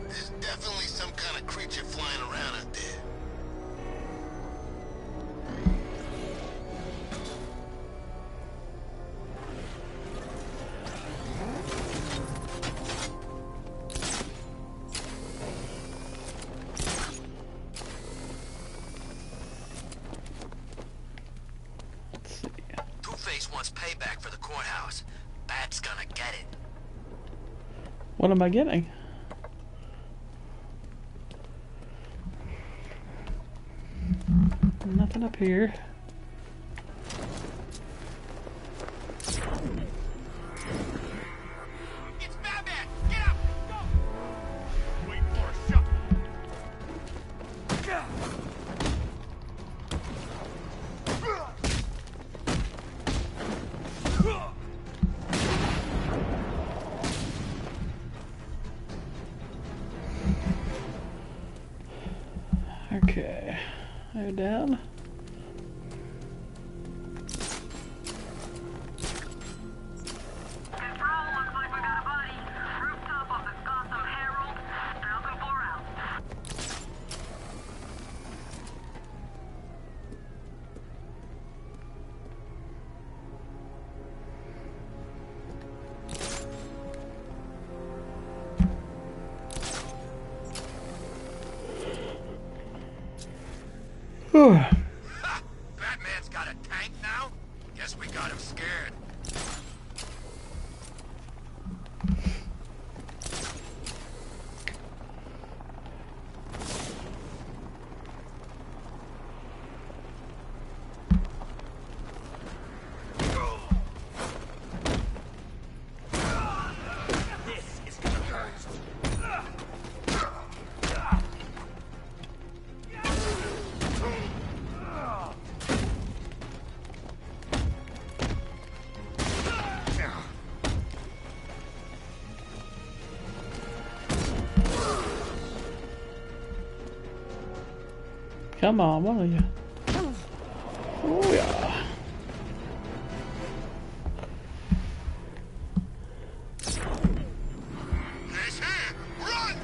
There's definitely some kind of creature flying around out there. Two-Face wants payback for the courthouse. Bat's gonna get it. What am I getting? Nothing up here. It's Batman! Get up! Go! Wait for a shot. Okay. Go down. Control, looks like we got a body. Rooftop of the Gotham Herald. 1004 out. Ha! Batman's got a tank now? Guess we got him scared. This is gonna hurt. Come on, one of you. Oh yeah. He's here! Run!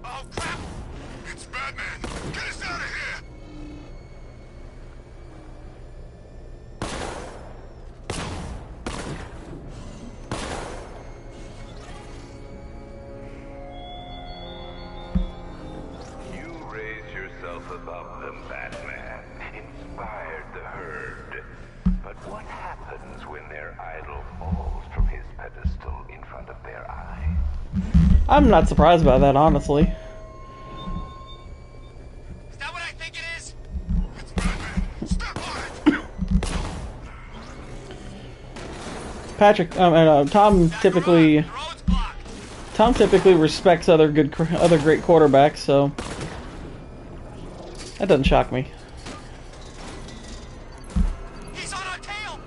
Oh crap! It's Batman! Get us out of here! You raised yourself above them, Batman. Inspired the herd. But what happens when their idol falls from his pedestal in front of their eyes? I'm not surprised by that, honestly. Is that what I think it is? It's Batman! Step on it! Patrick, Tom typically respects other great quarterbacks, so that doesn't shock me. He's on our tail!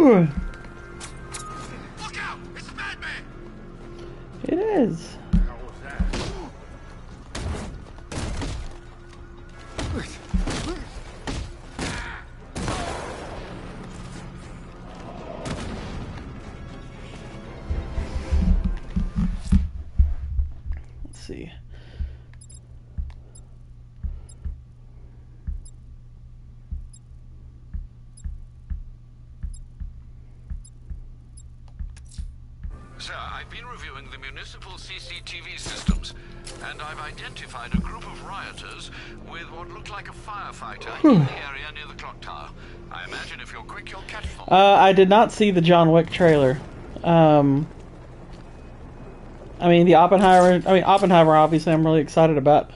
Look out! It's a madman! It is. How was that? Let's see. Sir, I've been reviewing the municipal CCTV systems, and I've identified a group of rioters with what looked like a firefighter in the area near the clock tower. I imagine if you're quick, you'll catch them. I did not see the John Wick trailer. I mean, the Oppenheimer, obviously, I'm really excited about.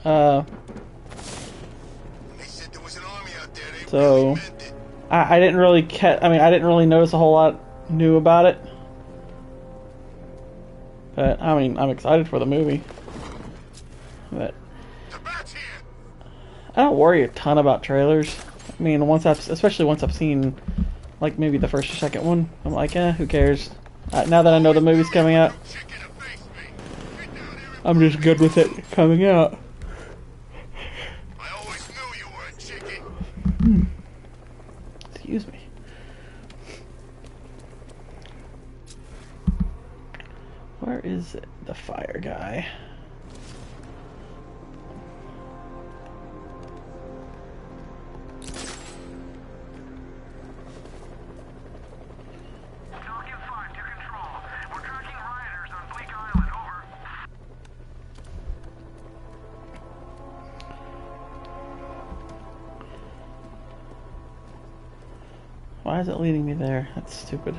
So, I didn't really I didn't really notice a whole lot new about it. But, I mean, I'm excited for the movie. But I don't worry a ton about trailers. I mean, especially once I've seen, like, maybe the first or second one, I'm like, who cares? Now that I know the movie's coming out, I'm just good with it coming out. I always knew you were a chicken. Excuse me. Where is the fire guy? Falcon 5 to control. We're tracking rioters on Bleak Island. Over. Why is it leading me there? That's stupid.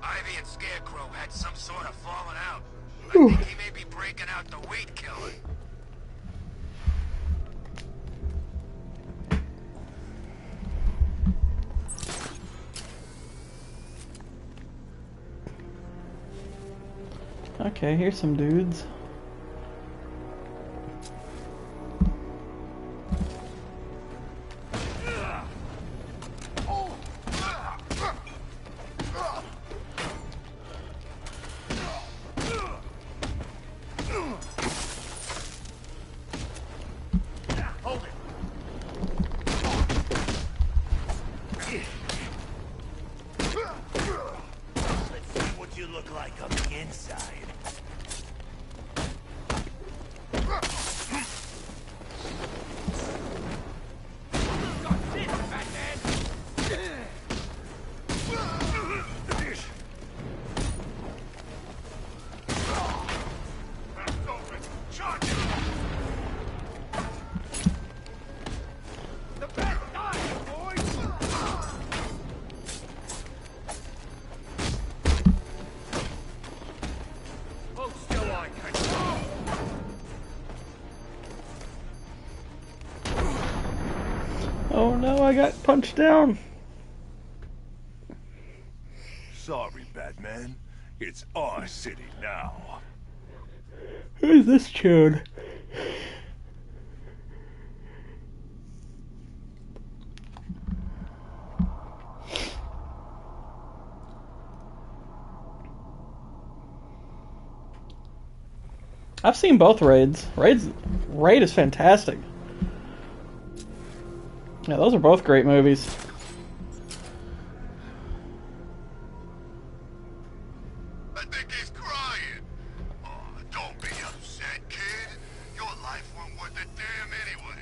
Ivy and Scarecrow had some sort of falling out. I think he may be breaking out the weed killer. Okay, here's some dudes. Oh no, I got punched down. Sorry, Batman. It's our city now. Who's this chode? I've seen both raids. Raid is fantastic. Yeah, those are both great movies. I think he's crying. Oh, don't be upset, kid. Your life wasn't worth a damn anyway.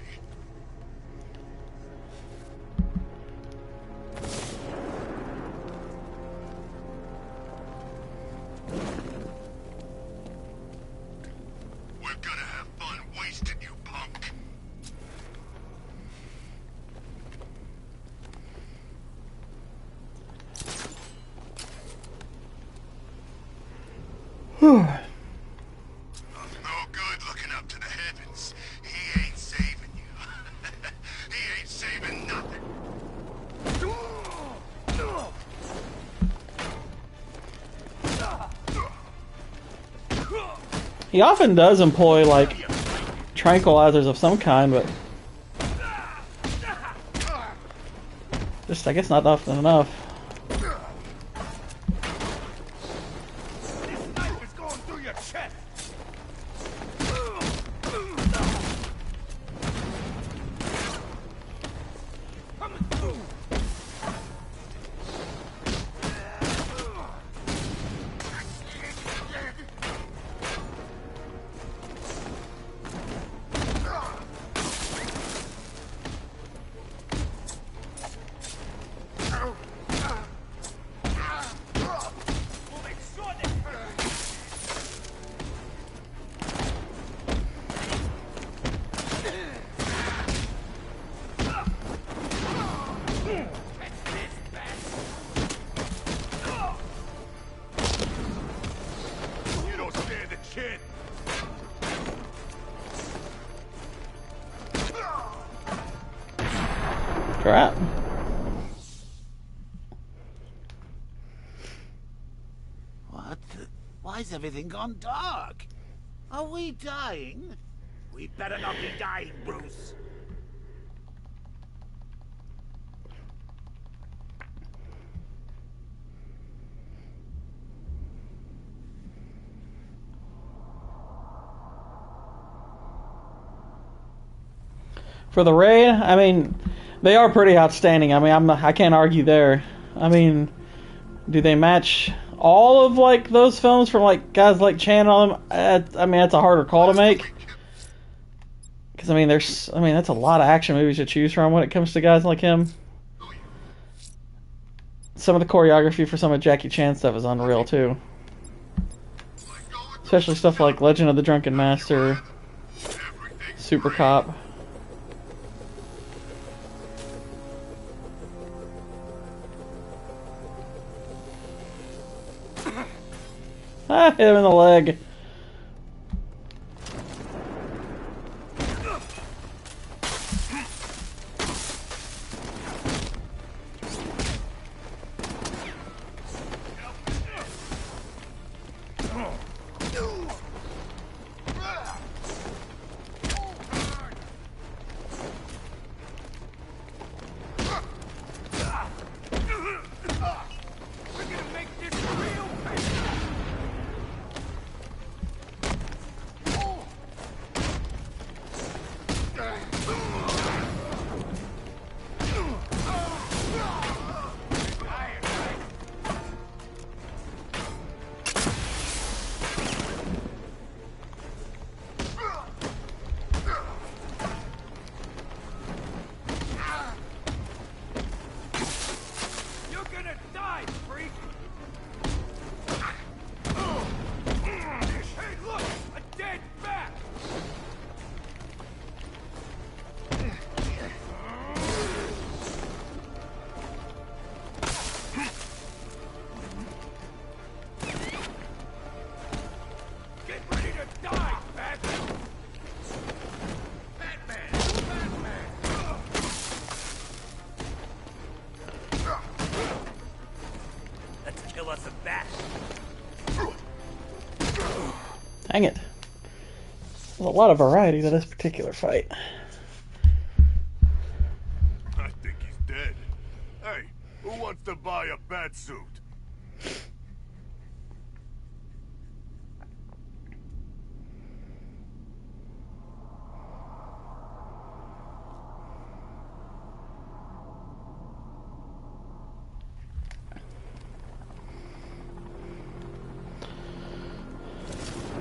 We're gonna have fun wasting you, punk. No good looking up to the heavens. He ain't saving you. He ain't saving nothing. He often does employ, like, tranquilizers of some kind, but Just, I guess, not often enough. This knife is going through your chest. Coming through. You don't stand a chance. Crap. What? Why's everything gone dark? Are we dying? We better not be dying, Bruce. For the raid, I mean, they are pretty outstanding. I mean, I can't argue there. I mean, do they match all of like those films from like guys like Chan on them? I mean, that's a harder call to make. Because I mean, that's a lot of action movies to choose from when it comes to guys like him. Some of the choreography for some of Jackie Chan stuff is unreal too. Especially stuff like Legend of the Drunken Master, Super Cop. Ah, hit him in the leg. Dang it. There's a lot of variety to this particular fight. I think he's dead. Hey, who wants to buy a bat suit?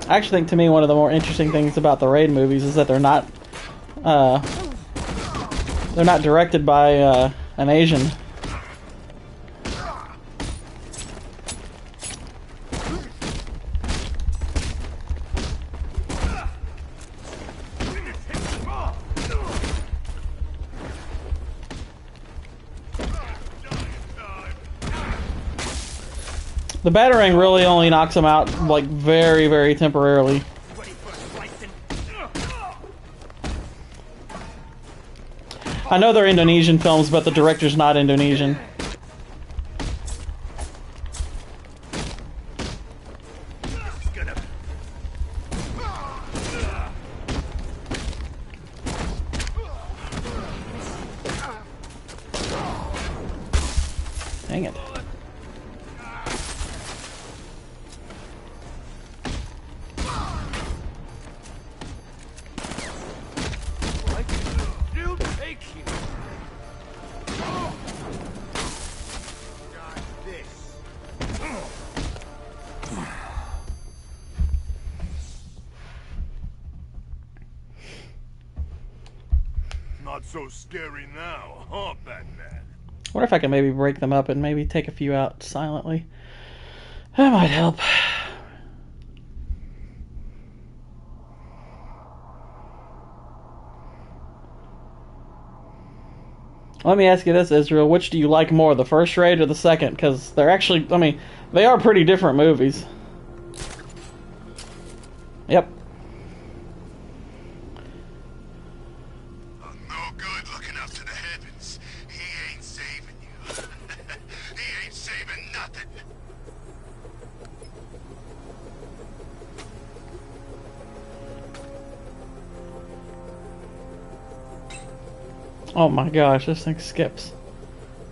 I actually think, to me, one of the more interesting things about the Raid movies is that they're not directed by an Asian. The batarang really only knocks him out, like, very, very temporarily. I know they're Indonesian films, but the director's not Indonesian. Dang it. You'll take you. Got this. Not so scary now, huh, Batman? I wonder if I can maybe break them up and maybe take a few out silently. That might help. Let me ask you this, Israel. Which do you like more, the first raid or the second? Because they're actually, I mean, they are pretty different movies. Yep. No good looking up to the heavens. He ain't saving you. He ain't saving nothing. Oh my gosh, this thing skips.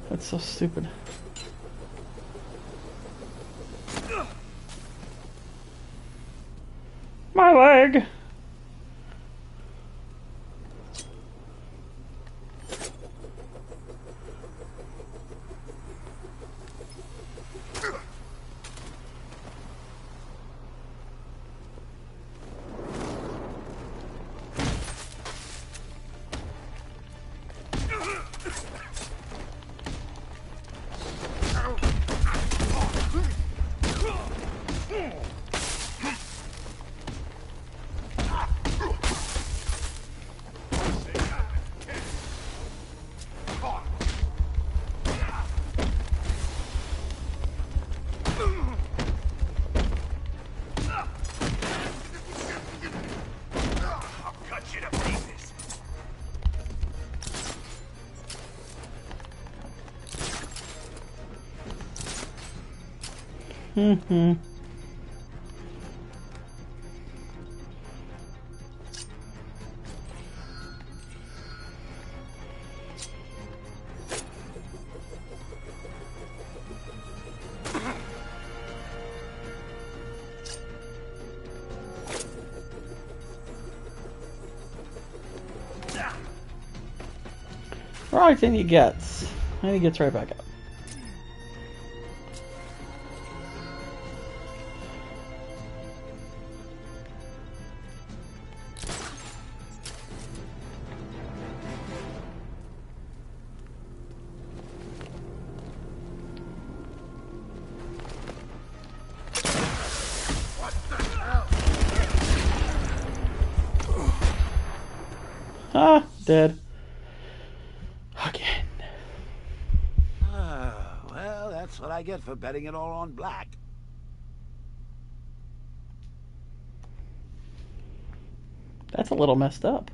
That's so stupid. My leg! Mm-hmm. Right, then he gets. And he gets right back up. Ah, dead. Again. Well, that's what I get for betting it all on black. That's a little messed up.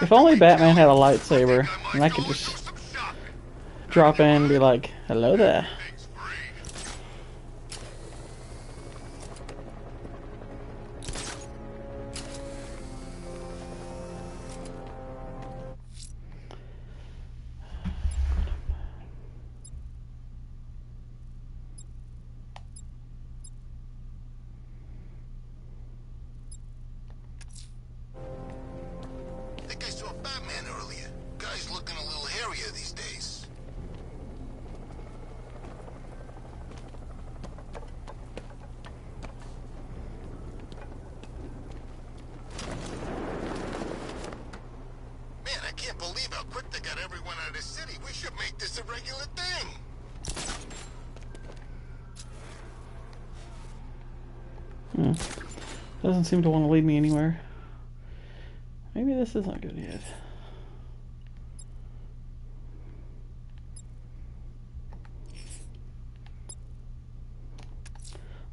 If only Batman had a lightsaber, and I could just drop in and be like, hello there. I think I saw Batman earlier. Guy's looking a little hairier these days. Man, I can't believe how quick they got everyone out of the city. We should make this a regular thing. Doesn't seem to want to lead me anywhere. Maybe this isn't good yet.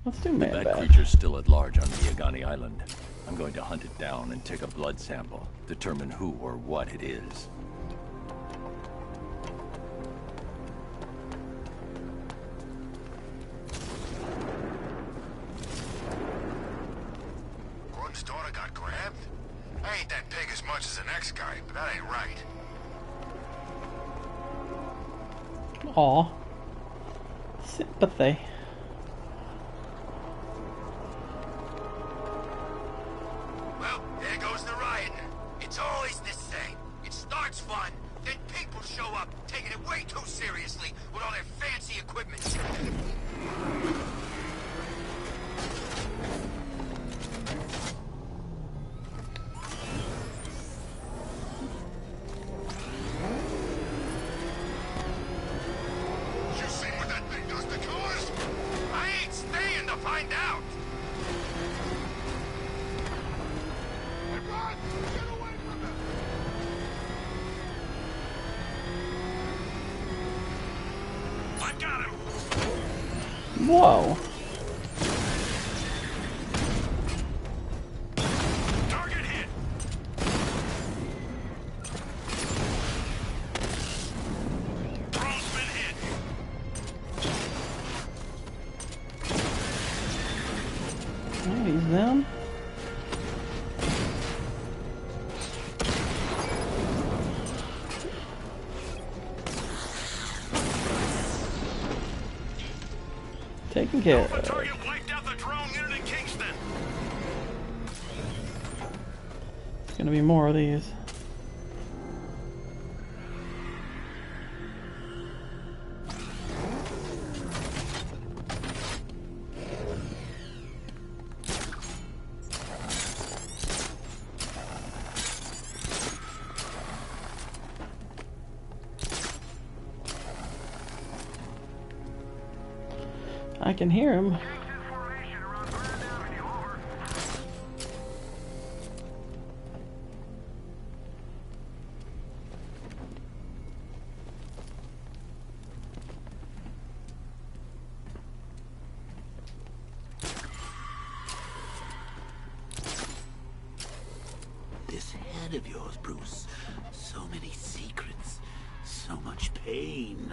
Let's do Man That Bat. creature's still at large on Miagani Island. I'm going to hunt it down and take a blood sample, determine who or what it is. Gordon's daughter got grabbed? I ain't that pig as much as the next guy, but that ain't right. Aw. Sympathy. Well, there goes the rioting. It's always the same. It starts fun, then people show up, taking it way too seriously with all their fancy equipment. You seen what that thing does to cars? I ain't staying to find out. Hey, Rod, get away from him! I got him! Whoa. Target hit! Drone's been hit! Oh, he's down. Taken care Alpha of. target wiped out the drone unit in Kingston! There's gonna be more of these. I can hear him. This head of yours, Bruce. So many secrets. So much pain.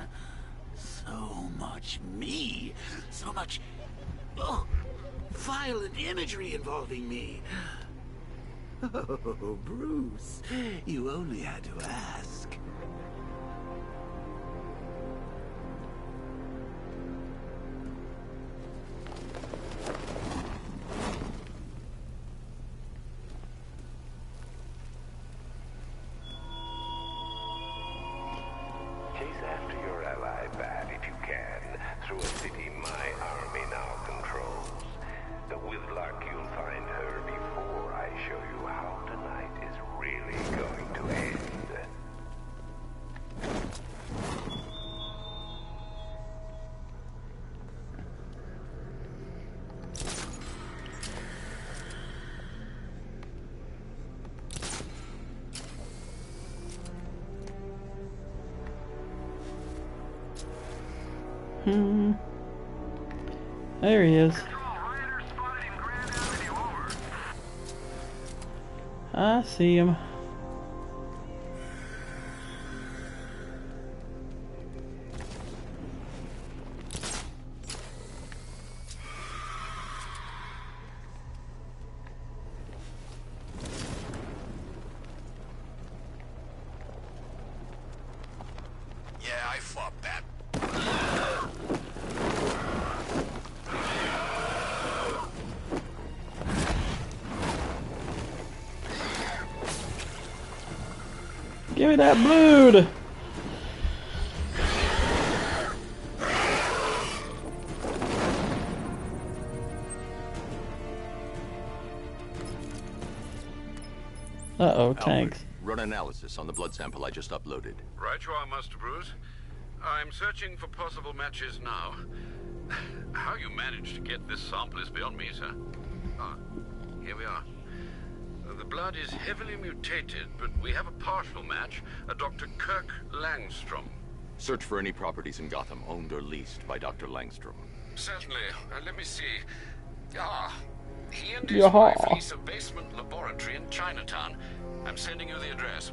So much me. So much... oh, violent imagery involving me. Oh, Bruce. You only had to ask. Chase after your ally, Bat, if you can, through a city my army now controls. With luck, you'll find her before I show you how tonight is really going to end. There he is. I see him. Yeah, I fought that. Give me that blood! Uh-oh, tanks. Run analysis on the blood sample I just uploaded. Right you are, Master Bruce. I'm searching for possible matches now. How you managed to get this sample is beyond me, sir. Ah, here we are. The blood is heavily mutated, but we have a partial match, a Dr. Kirk Langstrom. Search for any properties in Gotham owned or leased by Dr. Langstrom. Certainly. Let me see. Ah, he and his wife lease a basement Chinatown. I'm sending you the address.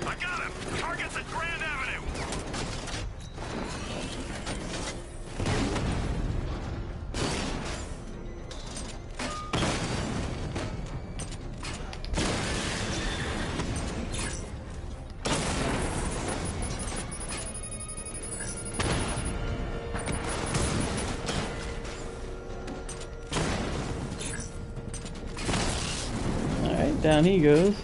I got him! Target's at Grand Avenue! Alright, down he goes.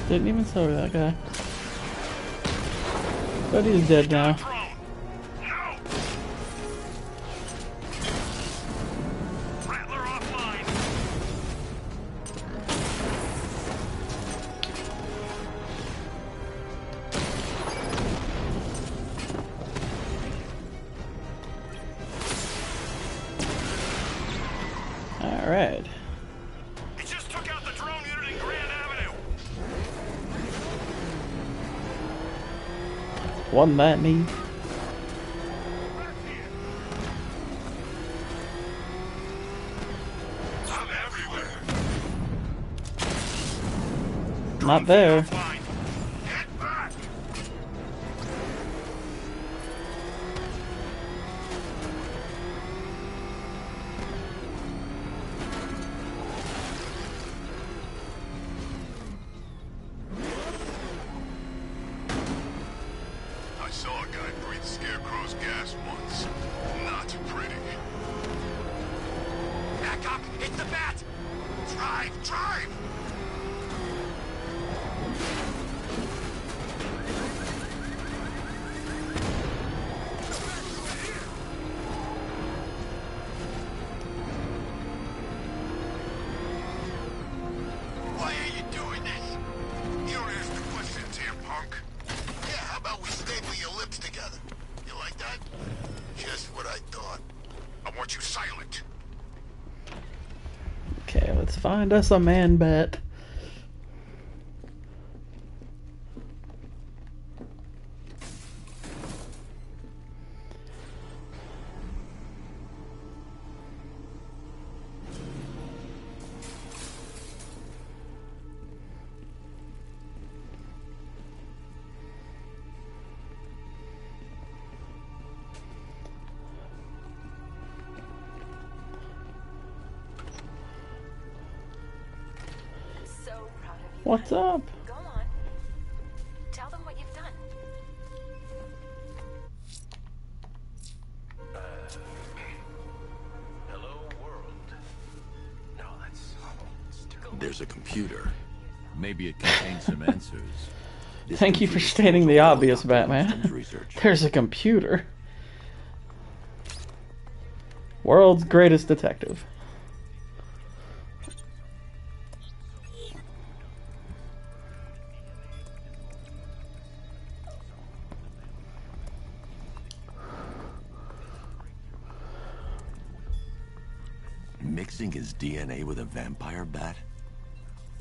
Didn't even saw that guy. But he's dead now. Alright. He just took out the drone unit in Grand Avenue! Wasn't that neat? I'm everywhere. Not there. Get back! I saw a guy breathe Scarecrow's gas once. Not pretty. Back up! It's the bat! Drive! Drive! Why are you doing this? You don't ask the questions here, punk. Yeah, how about we staple your lips together? You like that? Just what I thought. I want you silent. Okay, let's find us a man bat. What's up? Go on. Tell them what you've done. Hello, world. No, that's There's a computer. Maybe it contains some answers. Thank you for stating the obvious, Batman. There's a computer. World's greatest detective. Mixing his DNA with a vampire bat?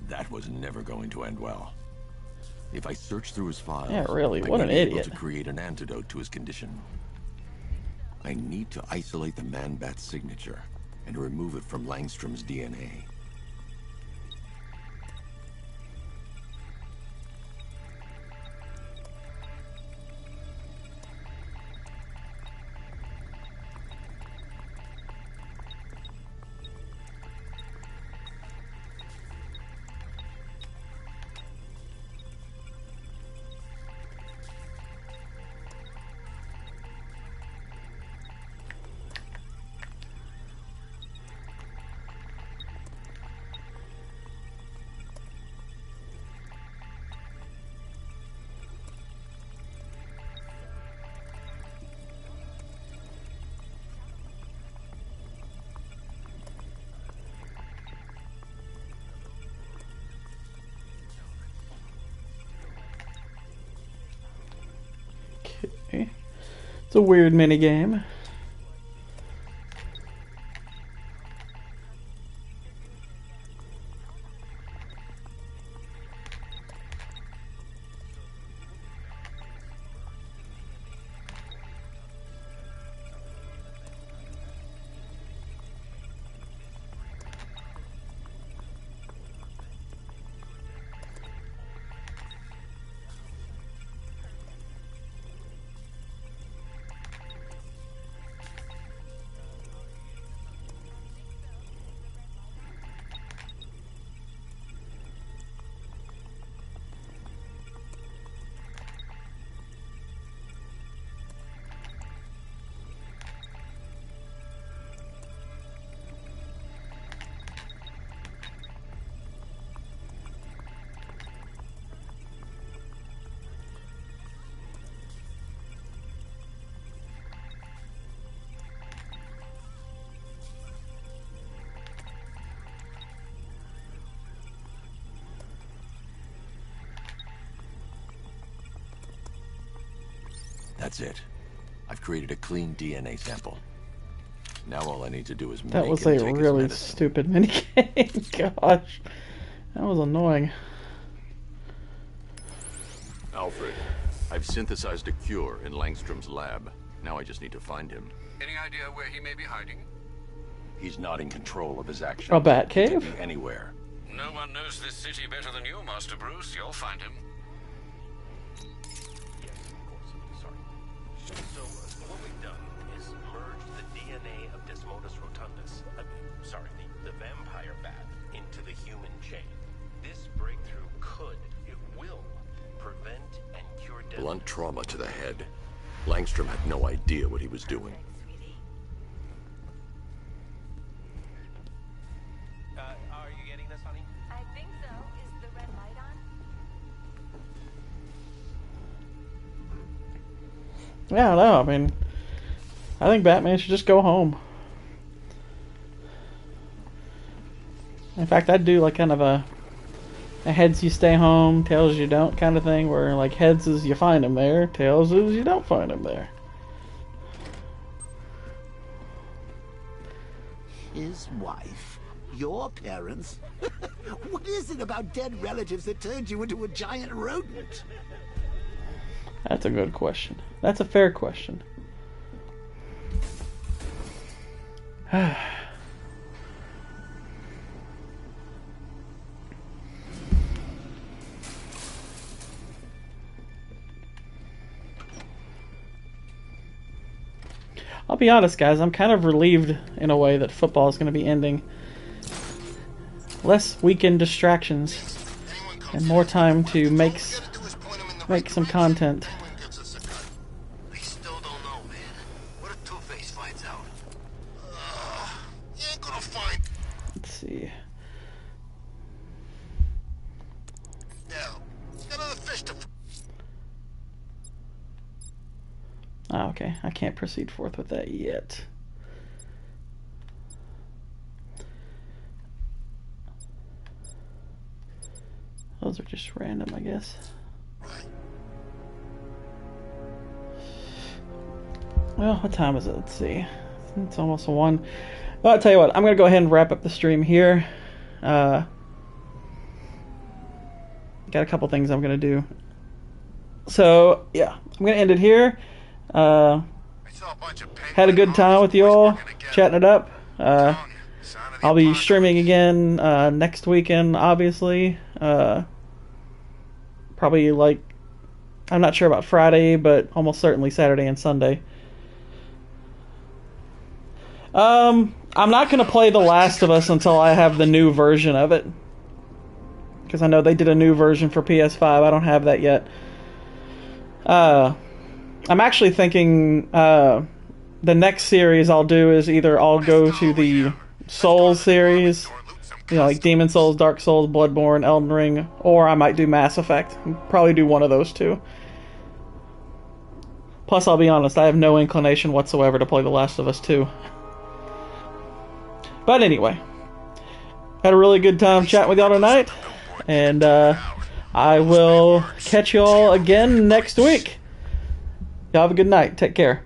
That was never going to end well. If I search through his files, Yeah, really, what I an may be idiot. able to create an antidote to his condition. I need to isolate the man-bat's signature and remove it from Langstrom's DNA. It's a weird minigame. That's it. I've created a clean DNA sample. Now all I need to do is That make was him a take his really medicine. stupid minigame. Gosh. That was annoying. Alfred, I've synthesized a cure in Langstrom's lab. Now I just need to find him. Any idea where he may be hiding? He's not in control of his actions. A bat He could cave? be anywhere. No one knows this city better than you, Master Bruce. You'll find him. So, what we've done is merge the DNA of Desmodus rotundus, the vampire bat, into the human chain. This breakthrough will prevent and cure death. Blunt trauma to the head. Langstrom had no idea what he was doing. Are you getting this, honey? I think so. Is the red light on? Yeah, I don't know. I mean, I think Batman should just go home. In fact, I'd do like kind of a heads you stay home, tails you don't kind of thing, where like heads is you find him there, tails is you don't find him there. His wife? Your parents? What is it about dead relatives that turned you into a giant rodent? That's a good question. That's a fair question. I'll be honest, guys, I'm kind of relieved in a way that football is going to be ending. Less weekend distractions and more time to make some content. I still don't know, man. What if Two-Face finds out? You ain't gonna find... Let's see. Now, got other fish to... Oh, okay. I can't proceed forth with that yet. Those are just random, I guess. Well, what time is it? Let's see. It's almost 1. Well, I'll tell you what. I'm going to go ahead and wrap up the stream here. Got a couple things I'm going to do. So, yeah. I'm going to end it here. Had a good time with you all, chatting it up. I'll be streaming again next weekend, obviously. Probably like, I'm not sure about Friday, but almost certainly Saturday and Sunday. I'm not going to play The Last of Us until I have the new version of it. Because I know they did a new version for PS5. I don't have that yet. I'm actually thinking the next series I'll do is either I'll go to the Souls series, you know, like Demon Souls, Dark Souls, Bloodborne, Elden Ring, or I might do Mass Effect. Probably do one of those two. Plus, I'll be honest, I have no inclination whatsoever to play The Last of Us 2. But anyway, had a really good time chatting with y'all tonight, and I will catch y'all again next week. Y'all have a good night. Take care.